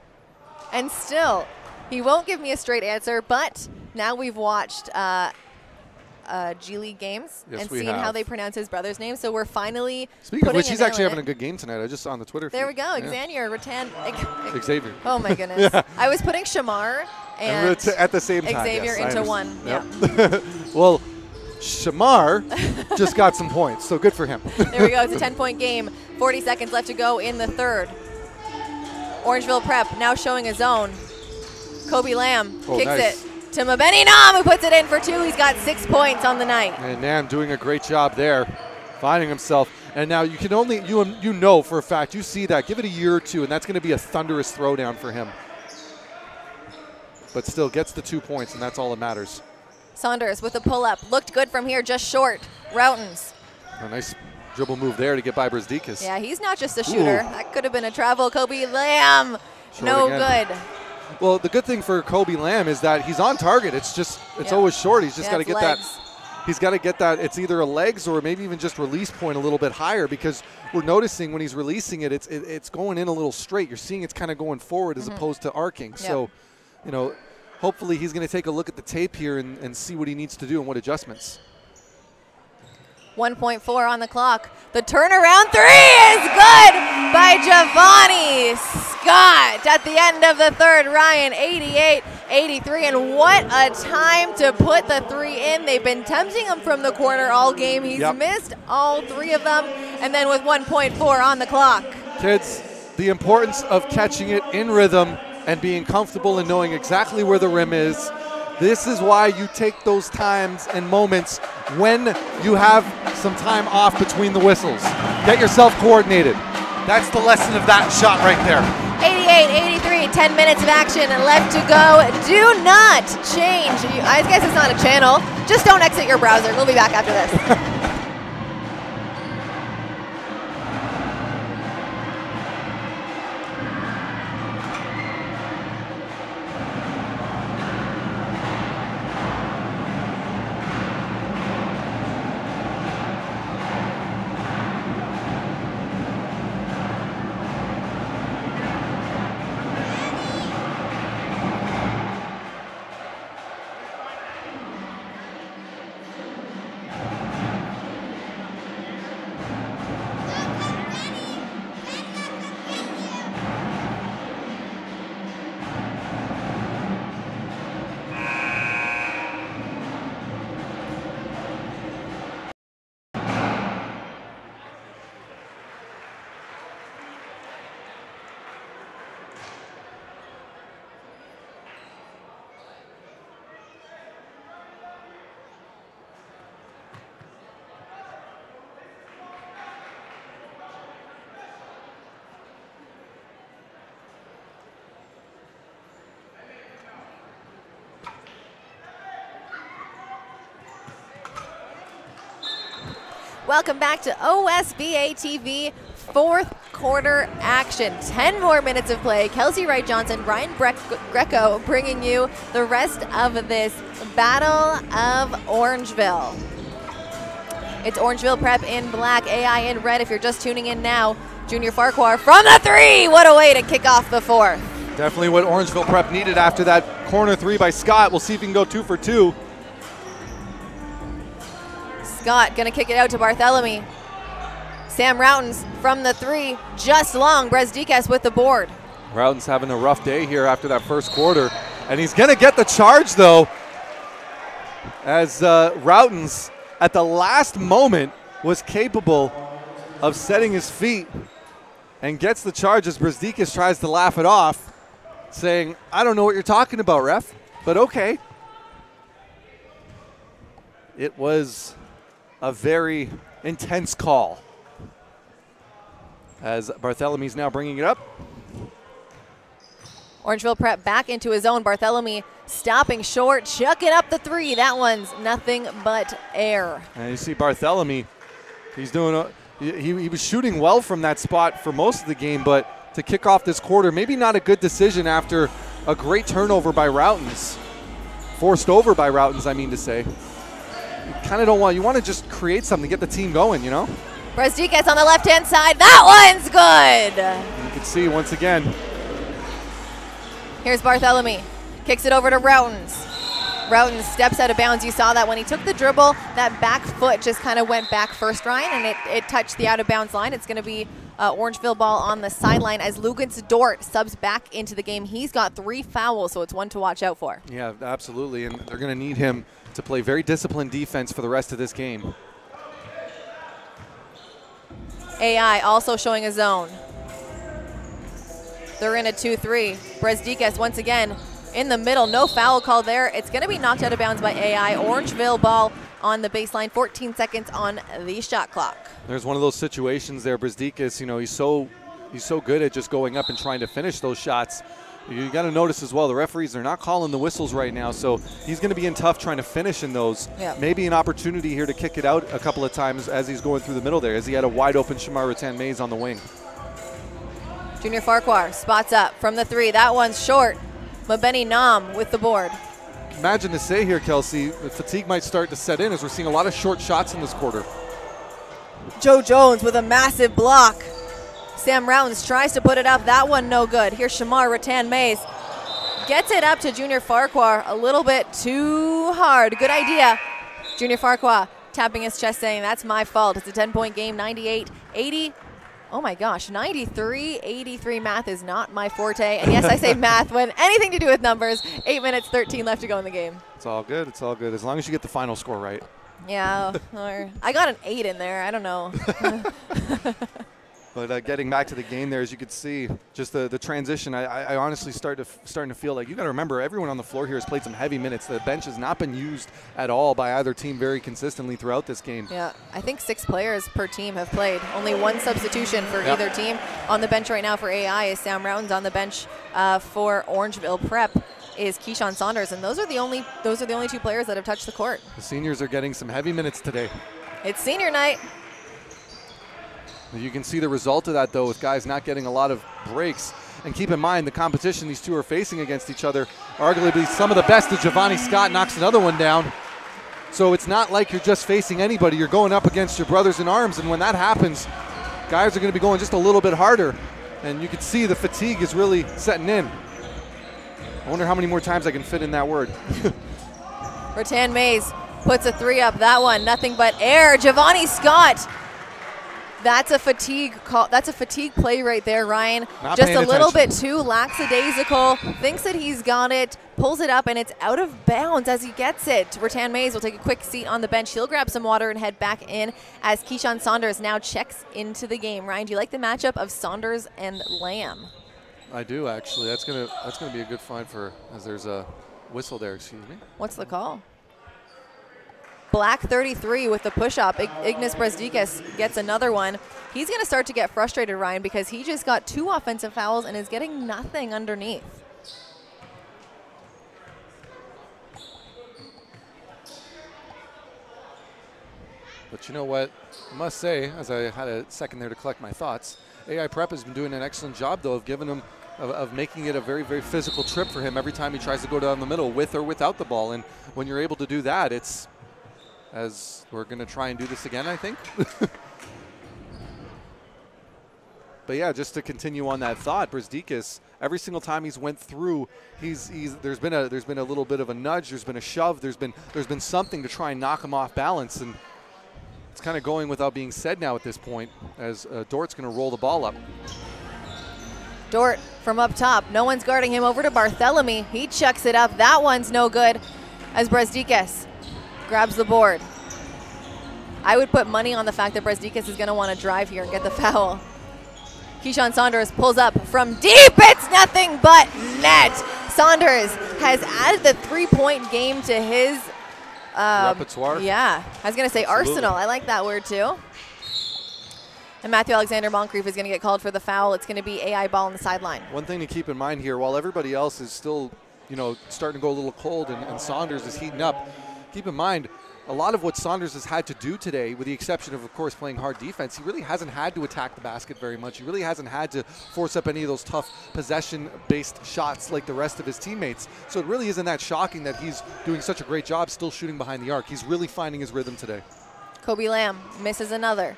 and still, he won't give me a straight answer, but now we've watched G League games and seen how they pronounce his brother's name, so we're finally Speaking of which, he's actually having a good game tonight. I just saw on the Twitter feed. There we go, Xavier, Xavier. Oh my goodness. I was putting Shamar and at the same time, Xavier into one. Yep. Yeah. Well, Shamar just got some points, so good for him. There we go. It's a 10-point game. 40 seconds left to go in the third. Orangeville Prep now showing a zone. Kobe Lamb kicks it to Mabeni Nam, who puts it in for 2. He's got 6 points on the night. And Nam doing a great job there, finding himself. And now you can only, you know for a fact, you see that. Give it a year or two, and that's going to be a thunderous throwdown for him. But still gets the 2 points, and that's all that matters. Saunders with a pull-up. Looked good from here, just short. Routens. A nice dribble move there to get by Brezdikas. Yeah, he's not just a shooter. Ooh. That could have been a travel. Kobe Lamb, no good. Well, the good thing for Kobe Lamb is that he's on target. It's just, it's always short. He's just got to get that. He's got to get that. It's either a legs or maybe even just release point a little bit higher, because we're noticing when he's releasing it, it's going in a little straight. You're seeing it's kind of going forward as opposed to arcing. So, hopefully he's going to take a look at the tape here and see what he needs to do and what adjustments. 1.4 on the clock. The turnaround 3 is good by Giovanni Scott at the end of the third. Ryan, 88-83, and what a time to put the 3 in. They've been tempting him from the corner all game. He's missed all 3 of them, and then with 1.4 on the clock. Kids, the importance of catching it in rhythm and being comfortable and knowing exactly where the rim is This is why you take those times and moments when you have some time off between the whistles. Get yourself coordinated. That's the lesson of that shot right there. 88-83, 10 minutes of action left to go. Do not change. I guess it's not a channel. Just don't exit your browser. We'll be back after this. Welcome back to OSBA TV, fourth quarter action. 10 more minutes of play. Kelsey Wright-Johnson, Brian Greco bringing you the rest of this Battle of Orangeville. It's Orangeville Prep in black, AI in red if you're just tuning in now. Junior Farquhar from the three. What a way to kick off the fourth. Definitely what Orangeville Prep needed after that corner three by Scott. We'll see if he can go 2 for 2. Scott gonna kick it out to Barthélemy. Sam Routens from the three, just long. Brezdikas with the board. Routen's having a rough day here after that first quarter, and he's gonna get the charge though, as Routens at the last moment was capable of setting his feet and gets the charge as Brezdikas tries to laugh it off, saying, I don't know what you're talking about, ref, but okay. It was a very intense call as Barthélemy's now bringing it up. Orangeville Prep back into his own. Barthélemy stopping short, chucking up the three. That one's nothing but air. And you see Barthélemy, he's doing, he was shooting well from that spot for most of the game, but to kick off this quarter, maybe not a good decision after a great turnover by Routens. Forced over by Routens, I mean to say. You kind of don't want, you want to just create something, get the team going, you know? Brezdikas on the left-hand side. That one's good. You can see once again. Here's Barthélemy. Kicks it over to Routens. Routens steps out of bounds. You saw that when he took the dribble, that back foot just kind of went back first, Ryan, and it touched the out-of-bounds line. It's going to be Orangeville ball on the sideline as Logan Stewart subs back into the game. He's got 3 fouls, so it's one to watch out for. Yeah, absolutely, and they're going to need him to play very disciplined defense for the rest of this game. AI also showing a zone. They're in a 2-3. Brezdikas once again in the middle. No foul call there. It's going to be knocked out of bounds by AI. Orangeville ball on the baseline. 14 seconds on the shot clock. There's one of those situations there. Brezdikas, you know, he's so good at just going up and trying to finish those shots. You got to notice as well, the referees, they're not calling the whistles right now, so he's going to be in tough trying to finish in those. Yep. Maybe an opportunity here to kick it out a couple of times as he's going through the middle there, as he had a wide open Shamar Ratan Mays on the wing. Junior Farquhar spots up from the three. That one's short. Mabeni Nam with the board. Imagine to say here, Kelsey, the fatigue might start to set in as we're seeing a lot of short shots in this quarter. Joe Jones with a massive block. Sam Routens tries to put it up. That one no good. Here's Shamar Ratan Mays. Gets it up to Junior Farquhar a little bit too hard. Good idea. Junior Farquhar tapping his chest saying, that's my fault. It's a 10-point game, 98-80. Oh my gosh, 93-83. Math is not my forte. And yes, I say math when anything to do with numbers. 8 minutes, 13 left to go in the game. It's all good. It's all good. As long as you get the final score right. Yeah, or I got an 8 in there. I don't know. But getting back to the game there, as you could see, just the transition, I honestly starting to feel like, you got to remember, everyone on the floor here has played some heavy minutes. The bench has not been used at all by either team very consistently throughout this game. Yeah, I think 6 players per team have played. Only 1 substitution for either team. On the bench right now for AI is Sam Ratan's. On the bench for Orangeville Prep is Keyshawn Saunders, and those are the only 2 players that have touched the court. The seniors are getting some heavy minutes today. It's senior night. You can see the result of that, though, with guys not getting a lot of breaks. And keep in mind, the competition these two are facing against each other, arguably some of the best. Giovanni Scott knocks another one down. So it's not like you're just facing anybody. You're going up against your brothers in arms, and when that happens, guys are going to be going just a little bit harder. And you can see the fatigue is really setting in. I wonder how many more times I can fit in that word. Ratan Mays puts a 3 up. That one, nothing but air. Giovanni Scott. That's a fatigue call. That's a fatigue play right there, Ryan. Not just a little attention. bit too lackadaisical. Thinks that he's got it, pulls it up, and it's out of bounds as he gets it. Ratan Mays will take a quick seat on the bench. He'll grab some water and head back in as Keyshawn Saunders now checks into the game. Ryan, do you like the matchup of Saunders and Lamb? I do, actually. That's gonna be a good find for, as there's a whistle there. Excuse me. What's the call? Black 33 with the push-up. Ignas Brezdikas gets another one. He's going to start to get frustrated, Ryan, because he just got 2 offensive fouls and is getting nothing underneath. But you know what? I must say, as I had a second there to collect my thoughts, AI Prep has been doing an excellent job, though, of giving him of making it a very, very physical trip for him every time he tries to go down the middle with or without the ball. And when you're able to do that, it's, as we're going to try and do this again, I think. But yeah, just to continue on that thought, Brezdikas, every single time he's went through, there's been a little bit of a nudge, there's been a shove, there's been something to try and knock him off balance, and it's kind of going without being said now at this point, as Dort's going to roll the ball up. Dort from up top, no one's guarding him, over to Barthélemy. He chucks it up. That one's no good as Brezdikas grabs the board. I would put money on the fact that Brezdikas is going to want to drive here and get the foul. Keyshawn Saunders pulls up from deep. It's nothing but net. Saunders has added the 3-point game to his repertoire. Yeah, I was going to say arsenal. I like that word too. And Matthew Alexander Montcrief is going to get called for the foul. It's going to be AI ball on the sideline. One thing to keep in mind here, while everybody else is still, starting to go a little cold and Saunders is heating up, keep in mind, a lot of what Saunders has had to do today, with the exception of course, playing hard defense, he really hasn't had to attack the basket very much. He really hasn't had to force up any of those tough possession-based shots like the rest of his teammates. So it really isn't that shocking that he's doing such a great job still shooting behind the arc. He's really finding his rhythm today. Kobe Lamb misses another.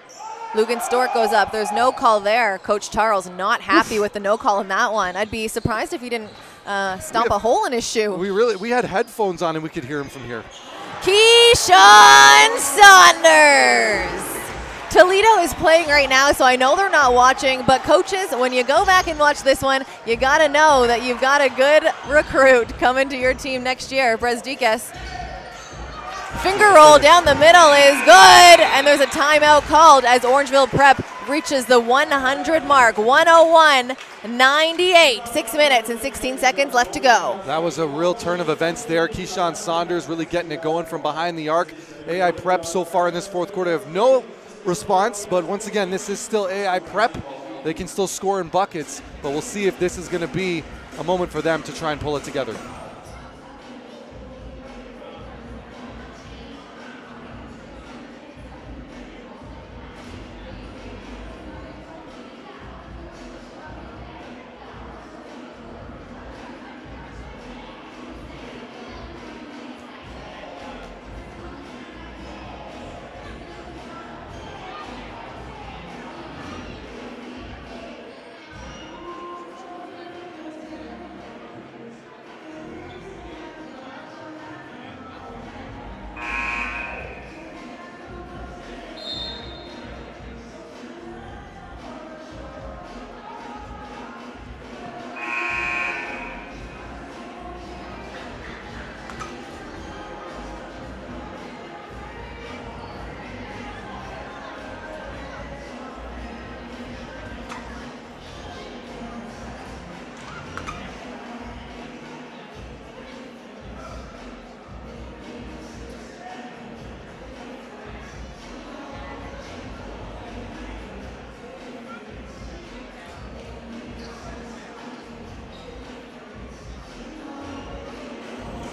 Logan Stewart goes up. There's no call there. Coach Charles not happy with the no call in that one. I'd be surprised if he didn't stomp a hole in his shoe. We had headphones on and we could hear him from here. Keyshawn Saunders. Toledo is playing right now, so I know they're not watching, but coaches, when you go back and watch this one, you got to know that you've got a good recruit coming to your team next year. Brezdikas. Finger roll down the middle is good, and there's a timeout called as Orangeville Prep reaches the 100 mark. 101-98. 6 minutes and 16 seconds left to go. That was a real turn of events there. Keyshawn Saunders really getting it going from behind the arc. AI Prep so far in this fourth quarter have no response, but once again, this is still AI Prep. They can still score in buckets, but we'll see if this is going to be a moment for them to try and pull it together.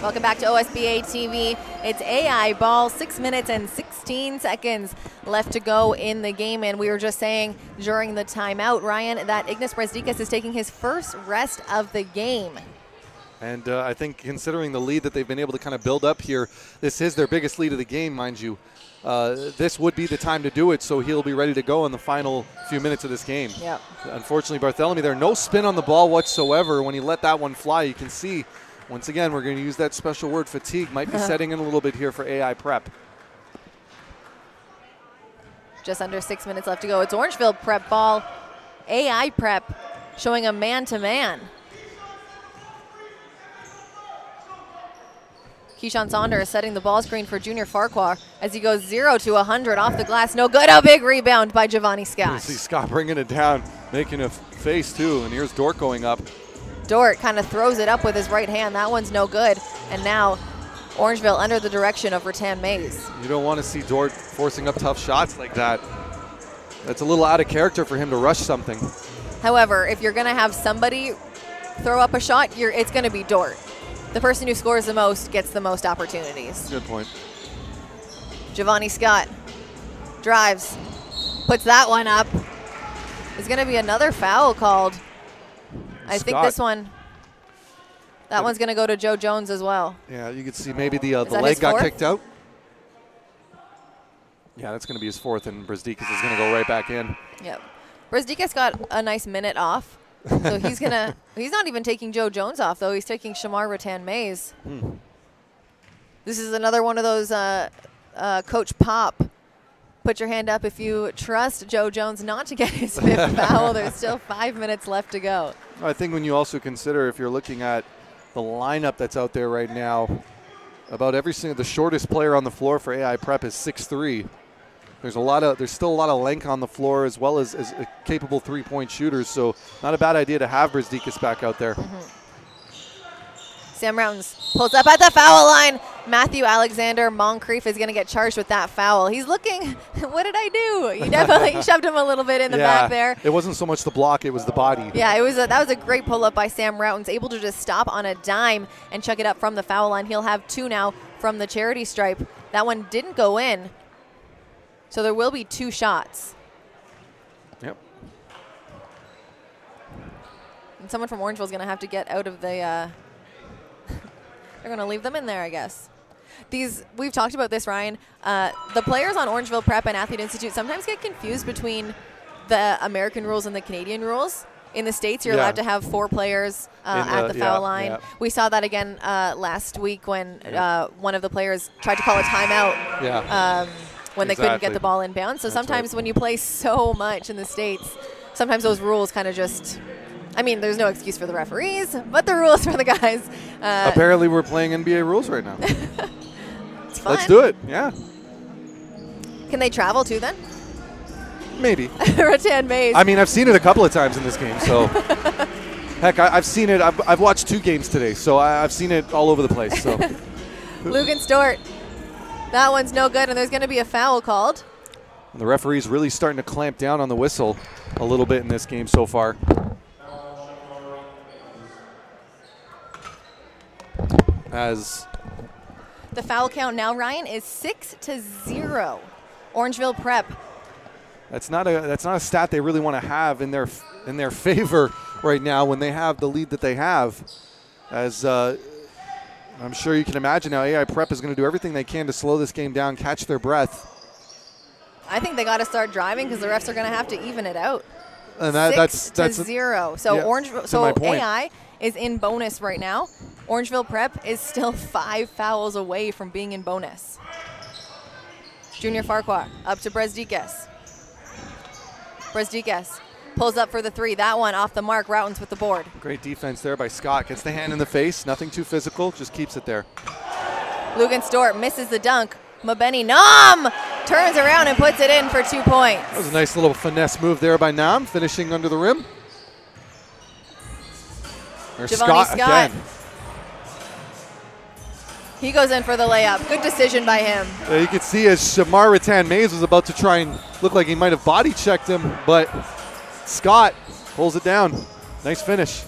Welcome back to OSBA TV. It's AI ball, 6 minutes and 16 seconds left to go in the game. And we were just saying during the timeout, Ryan, that Ignas Brezdikas is taking his first rest of the game. And I think considering the lead that they've been able to kind of build up here, this is their biggest lead of the game, mind you. This would be the time to do it, so he'll be ready to go in the final few minutes of this game. Yep. Unfortunately, Barthélemy there, no spin on the ball whatsoever. When he let that one fly, you can see, once again, we're going to use that special word, fatigue. Might be setting in a little bit here for AI Prep. Just under 6 minutes left to go. It's Orangeville Prep ball. AI Prep showing a man-to-man. Keyshawn Saunders setting the ball screen for Junior Farquhar as he goes 0 to 100 off the glass. No good. A big rebound by Giovanni Scott. You see Scott bringing it down, making a face too, and here's Dort going up. Dort kind of throws it up with his right hand. That one's no good. And now Orangeville under the direction of Ratan Mays. You don't want to see Dort forcing up tough shots like that. That's a little out of character for him to rush something. However, if you're going to have somebody throw up a shot, it's going to be Dort. The person who scores the most gets the most opportunities. Good point. Giovanni Scott drives, puts that one up. There's going to be another foul called. I think this one, that one's going to go to Joe Jones as well. Yeah, you could see maybe the leg got kicked out. Yeah, that's going to be his fourth, and Brezdikas is going to go right back in. Yep. Brezdikas got a nice minute off. So he's not even taking Joe Jones off, though. He's taking Shamar Ratan Mays. This is another one of those Coach Pop. Put your hand up if you trust Joe Jones not to get his fifth foul. There's still 5 minutes left to go. I think when you also consider, if you're looking at the lineup that's out there right now, about the shortest player on the floor for AI Prep is 6'3". There's still a lot of length on the floor, as well as capable three-point shooters. So not a bad idea to have Brezdikas back out there. Sam Routens pulls up at the foul line. Matthew Alexander Montcrief is going to get charged with that foul. He's looking, what did I do? He definitely shoved him a little bit in the back there. It wasn't so much the block, it was the body. Yeah, that was a great pull-up by Sam Routens, able to just stop on a dime and chuck it up from the foul line. He'll have two now from the charity stripe. That one didn't go in. So there will be 2 shots. Yep. And someone from Orangeville is going to have to get out of the they're going to leave them in there, I guess. We've talked about this, Ryan. The players on Orangeville Prep and Athlete Institute sometimes get confused between the American rules and the Canadian rules. In the States, you're allowed to have 4 players at the foul line. Yeah. We saw that again last week when one of the players tried to call a timeout. Yeah. When they couldn't get the ball inbound. So sometimes when you play so much in the States, sometimes those rules kind of just, I mean, there's no excuse for the referees, but the rules for the guys. Apparently we're playing NBA rules right now. It's fun. Let's do it, yeah. Can they travel too then? Maybe. Ratan Mays. I mean, I've seen it a couple of times in this game, so. Heck, I've seen it. I've watched 2 games today, so I've seen it all over the place. So. Logan Stewart. That one's no good, and there's going to be a foul called. And the referee's really starting to clamp down on the whistle a little bit in this game so far. As the foul count now, Ryan, is 6-0. Orangeville Prep. That's not a stat they really want to have in their favor right now when they have the lead that they have. As I'm sure you can imagine how AI Prep is going to do everything they can to slow this game down, catch their breath. I think they got to start driving because the refs are going to have to even it out. And that's 6-0. So yeah, AI is in bonus right now. Orangeville Prep is still 5 fouls away from being in bonus. Junior Farquhar up to Brezdikas. Brezdikas pulls up for the 3. That one off the mark. Routens with the board. Great defense there by Scott. Gets the hand in the face. Nothing too physical. Just keeps it there. Logan Stewart misses the dunk. Mabeni Nam turns around and puts it in for 2 points. That was a nice little finesse move there by Nam, finishing under the rim. There's Scott again. He goes in for the layup. Good decision by him. You could see as Shamar Ratan Mays was about to try and look like he might have body checked him, but Scott pulls it down. Nice finish.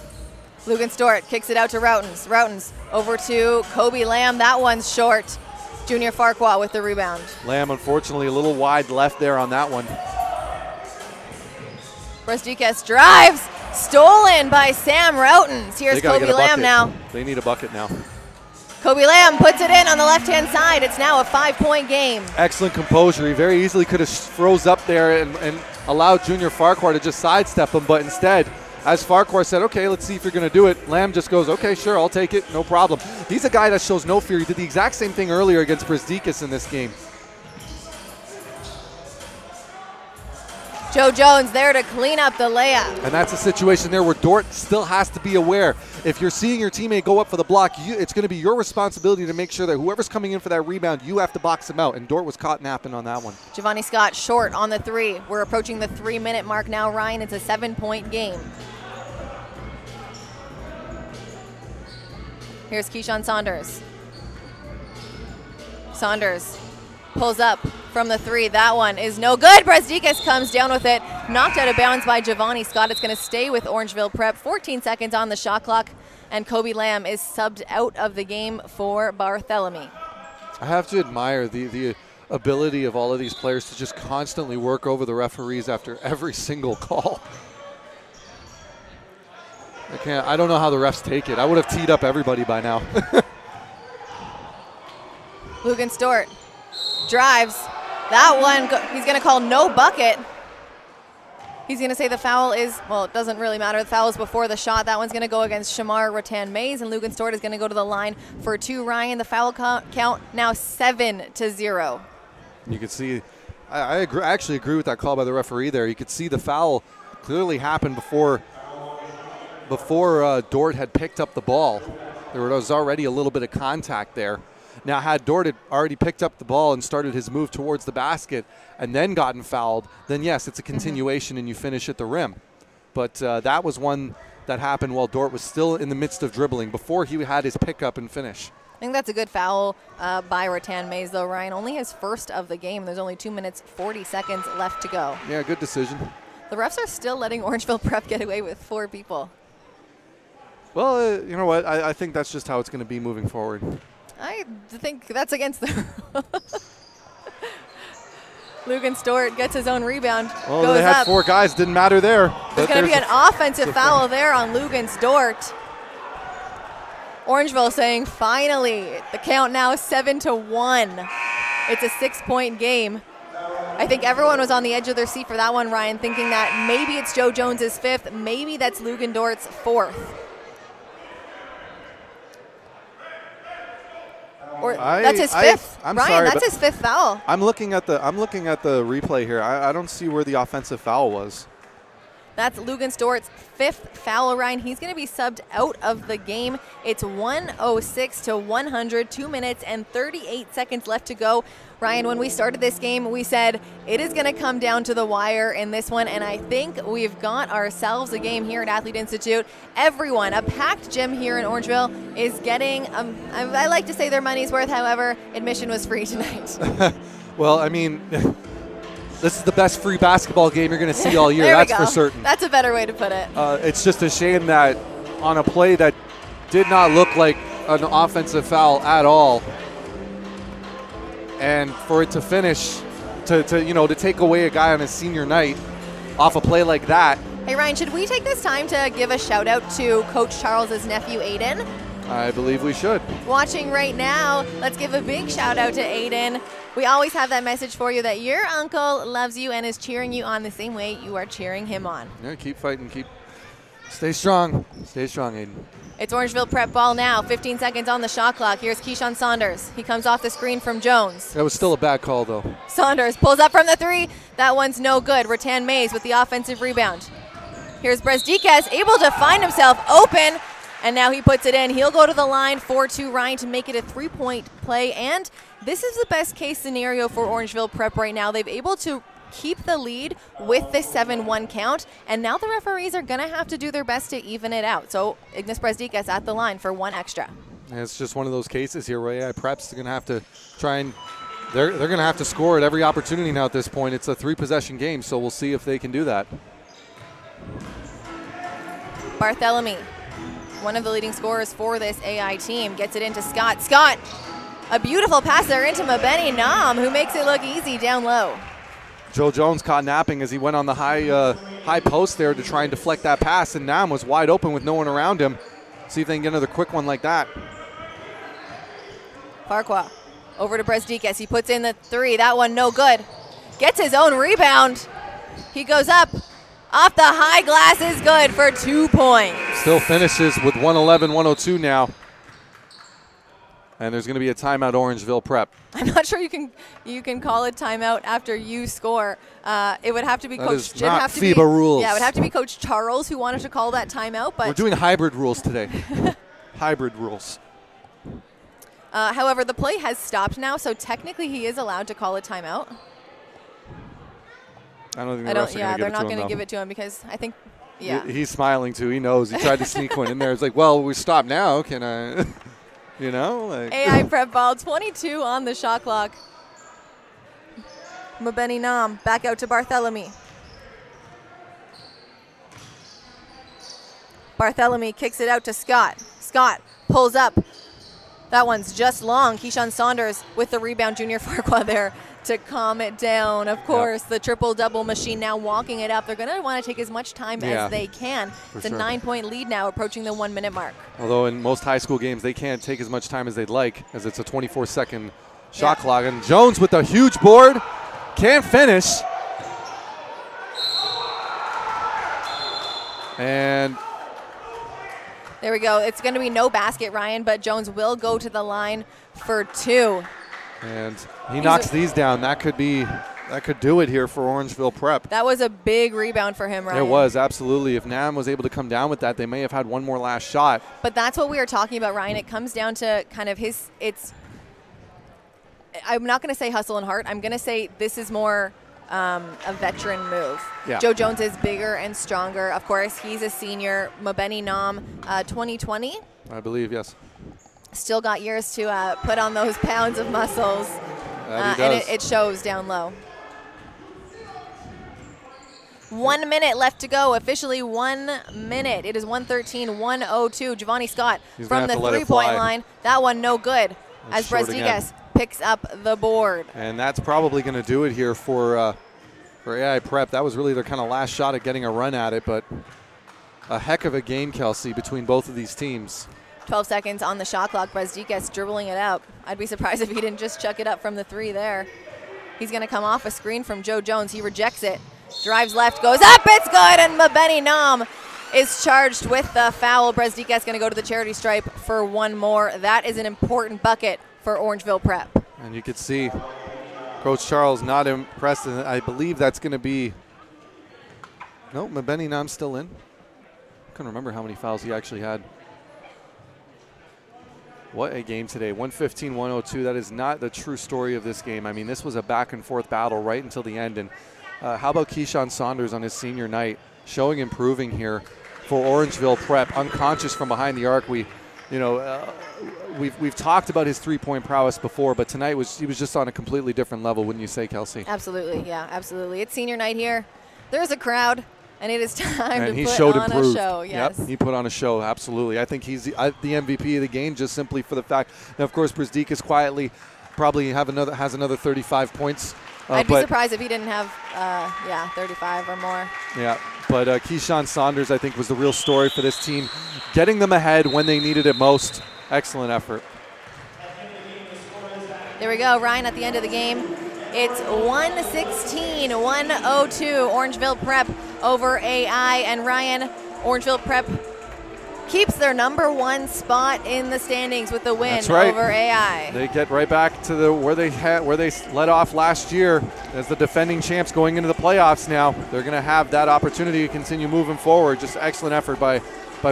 Logan Stewart kicks it out to Routens. Routens over to Kobe Lamb. That one's short. Junior Farquhar with the rebound. Lamb, unfortunately, a little wide left there on that one. Brasdikis drives. Stolen by Sam Routens. Here's Kobe Lamb now. They need a bucket now. Kobe Lamb puts it in on the left-hand side. It's now a 5-point game. Excellent composure. He very easily could have froze up there and allowed Junior Farquhar to just sidestep him, but instead, as Farquhar said, okay, let's see if you're going to do it, Lamb just goes, okay, sure, I'll take it, no problem. He's a guy that shows no fear. He did the exact same thing earlier against Brasdikis in this game. Joe Jones there to clean up the layup. And that's a situation there where Dort still has to be aware. If you're seeing your teammate go up for the block, it's going to be your responsibility to make sure that whoever's coming in for that rebound, you have to box him out. And Dort was caught napping on that one. Giovanni Scott short on the 3. We're approaching the 3-minute mark now, Ryan. It's a 7-point game. Here's Keyshawn Saunders. Saunders pulls up from the 3. That one is no good. Brasdikis comes down with it. Knocked out of bounds by Giovanni Scott. It's going to stay with Orangeville Prep. 14 seconds on the shot clock. And Kobe Lamb is subbed out of the game for Barthélemy. I have to admire the ability of all of these players to just constantly work over the referees after every single call. I don't know how the refs take it. I would have teed up everybody by now. Logan Stewart drives. That one, he's going to call no bucket. He's going to say the foul is, well, it doesn't really matter. The foul is before the shot. That one's going to go against Shamar, Ratan, Mays, and Logan Stewart is going to go to the line for 2. Ryan, the foul count now 7-0. You can see, I actually agree with that call by the referee there. You could see the foul clearly happened before Dort had picked up the ball. There was already a little bit of contact there. Now, had Dort had already picked up the ball and started his move towards the basket and then gotten fouled, then yes, it's a continuation and you finish at the rim. But that was one that happened while Dort was still in the midst of dribbling before he had his pickup and finish. I think that's a good foul by Ratan Mays, though, Ryan. Only his first of the game. There's only 2 minutes, 40 seconds left to go. Yeah, good decision. The refs are still letting Orangeville Prep get away with 4 people. Well, you know what? I think that's just how it's going to be moving forward. I think that's against the Logan Stewart gets his own rebound. Well, goes they had up. 4 guys. Didn't matter there. There's going to be an offensive foul there on Logan Stewart. Orangeville saying, finally, the count now 7-1. It's a 6-point game. I think everyone was on the edge of their seat for that one, Ryan, thinking that maybe it's Joe Jones's 5th, maybe that's Logan Stewart's 4th. Or that's his 5th. I'm Ryan, sorry, that's his 5th foul. I'm looking at the replay here. I don't see where the offensive foul was. That's Logan Stewart's 5th foul, Ryan. He's going to be subbed out of the game. It's 106-100, 2 minutes and 38 seconds left to go. Ryan, when we started this game, we said it is going to come down to the wire in this one, and I think we've got ourselves a game here at Athlete Institute. Everyone, a packed gym here in Orangeville, is getting, I like to say their money's worth. However, admission was free tonight. Well, I mean, this is the best free basketball game you're going to see all year. That's for certain. That's a better way to put it. It's just a shame that on a play that did not look like an offensive foul at all, and for it to finish, to take away a guy on his senior night off a play like that. Hey Ryan, should we take this time to give a shout out to Coach Charles's nephew, Aiden? I believe we should. Watching right now, let's give a big shout out to Aiden. We always have that message for you that your uncle loves you and is cheering you on the same way you are cheering him on. Yeah, keep fighting, stay strong. Stay strong, Aiden. It's Orangeville Prep ball now, 15 seconds on the shot clock. Here's Keyshawn Saunders. He comes off the screen from Jones. That was still a bad call, though. Saunders pulls up from the 3. That one's no good. Ratan Mays with the offensive rebound. Here's Brasdikis, able to find himself open, and now he puts it in. He'll go to the line for 2, Ryan, to make it a 3-point play, and this is the best case scenario for Orangeville Prep right now. They've able to keep the lead with the 7-1 count, and now the referees are going to have to do their best to even it out. So Ignas Brasdikis at the line for 1 extra. And it's just one of those cases here where Prep's going to have to try and they're going to have to score at every opportunity now at this point. It's a 3-possession game, so we'll see if they can do that. Barthélemy one of the leading scorers for this AI team. Gets it into Scott. Scott, a beautiful pass there into Mabeni Nam, who makes it look easy down low. Joe Jones caught napping as he went on the high post there to try and deflect that pass, and Nam was wide open with no one around him. See if they can get another quick one like that. Farquhar over to Brezdikas. He puts in the 3. That one no good. Gets his own rebound. He goes up. Off the high glass is good for 2 points. Still finishes with 111-102 now. And there's going to be a timeout, Orangeville Prep. I'm not sure you can call a timeout after you score. It would have to be That Coach. is not FIBA rules. Yeah, it would have to be Coach Charles who wanted to call that timeout. But we're doing hybrid rules today. Hybrid rules. However, the play has stopped now, so technically he is allowed to call a timeout. I don't think the refs are going to give it to him. They're not going to give it to him because I think, yeah. He's smiling too. He knows. He tried to sneak one in there. It's like, well, we stopped now. Can I, you know? Like. AI Prep ball, 22 on the shot clock. Mabeni Nam back out to Barthélemy. Barthélemy kicks it out to Scott. Scott pulls up. That one's just long. Keyshawn Saunders with the rebound. Junior Farquhar there to calm it down. Of course, the triple-double machine now walking it up. They're going to want to take as much time as they can. It's a 9-point lead now, approaching the 1-minute mark. Although in most high school games, they can't take as much time as they'd like, as it's a 24-second shot clock. And Jones with a huge board, can't finish. And there we go. It's going to be no basket, Ryan, but Jones will go to the line for 2. And he knocks these down. That could do it here for Orangeville Prep. That was a big rebound for him, Ryan. It was, absolutely. If Nam was able to come down with that, they may have had one more last shot. But that's what we were talking about, Ryan. It comes down to kind of I'm not going to say hustle and heart. I'm going to say this is more a veteran move. Yeah. Joe Jones is bigger and stronger. Of course, he's a senior. Mabeni Nam, 2020. I believe, yes. Still got years to put on those pounds of muscles. And it shows down low. 1 minute left to go. Officially 1 minute. It is 113-102. Giovanni Scott from the three-point line. That one no good. As Brezdikas picks up the board. And that's probably going to do it here for AI Prep. That was really their kind of last shot at getting a run at it, but a heck of a game, Kelsey, between both of these teams. 12 seconds on the shot clock. Brezdikas dribbling it out. I'd be surprised if he didn't just chuck it up from the 3 there. He's going to come off a screen from Joe Jones. He rejects it. Drives left, goes up, it's good, and Mabeni Nam is charged with the foul. Brezdikas going to go to the charity stripe for one more. That is an important bucket for Orangeville Prep. And you could see Coach Charles not impressed, and I believe that's going to be, no, Mabeni Nam's still in. I couldn't remember how many fouls he actually had. What a game today, 115-102. That is not the true story of this game. I mean, this was a back-and-forth battle right until the end. And how about Keyshawn Saunders on his senior night, showing improving here for Orangeville Prep, unconscious from behind the arc. We've talked about his three-point prowess before, but tonight he was just on a completely different level, wouldn't you say, Kelsey? Absolutely, yeah, absolutely. It's senior night here. There's a crowd. And it is time and to he put showed on improved. a show. Yes. Yep, he put on a show, absolutely. I think he's the MVP of the game just simply for the fact. Now, of course, Brezdikas quietly probably has another 35 points. I'd be surprised if he didn't have, 35 or more. Yeah, but Keyshawn Saunders, I think, was the real story for this team, getting them ahead when they needed it most. Excellent effort. There we go, Ryan, at the end of the game. It's 116-102, Orangeville Prep over AI. And Ryan, Orangeville Prep keeps their #1 spot in the standings with the win. That's right. Over AI. They get right back to where they led off last year as the defending champs going into the playoffs now. They're going to have that opportunity to continue moving forward. Just excellent effort by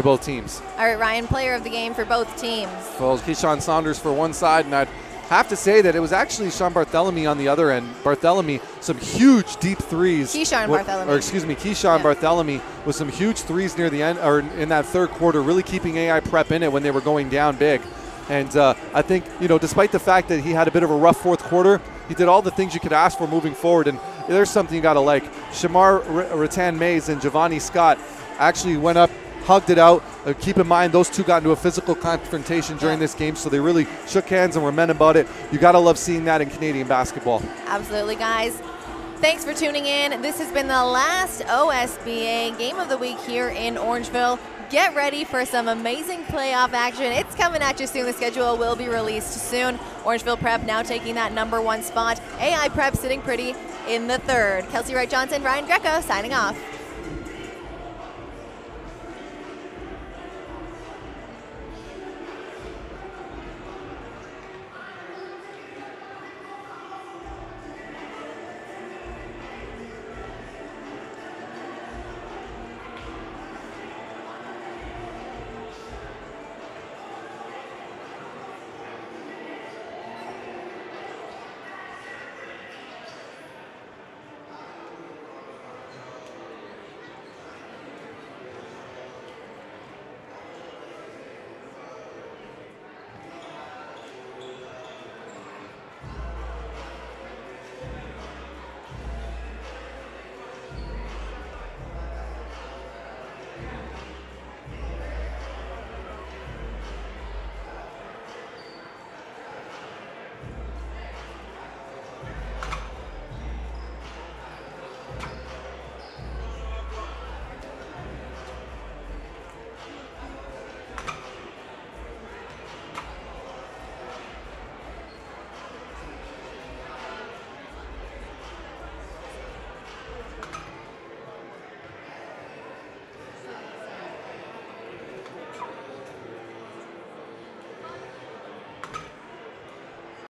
both teams. All right, Ryan, player of the game for both teams. Well, Keyshawn Saunders for one side, and I'd have to say that it was actually Sean Barthélemy on the other end. Barthélemy, some huge deep threes. Keyshawn Barthélemy with some huge threes near the end, or in that third quarter, really keeping AI Prep in it when they were going down big. And I think, despite the fact that he had a bit of a rough fourth quarter, he did all the things you could ask for moving forward. And there's something you got to like. Shamar, Ratan Mays, and Giovanni Scott actually went up hugged it out. Keep in mind, those two got into a physical confrontation during this game, so they really shook hands and were men about it. You got to love seeing that in Canadian basketball. Absolutely, guys. Thanks for tuning in. This has been the last OSBA Game of the Week here in Orangeville. Get ready for some amazing playoff action. It's coming at you soon. The schedule will be released soon. Orangeville Prep now taking that #1 spot. AI Prep sitting pretty in the third. Kelsey Wright-Johnson, Ryan Greco signing off.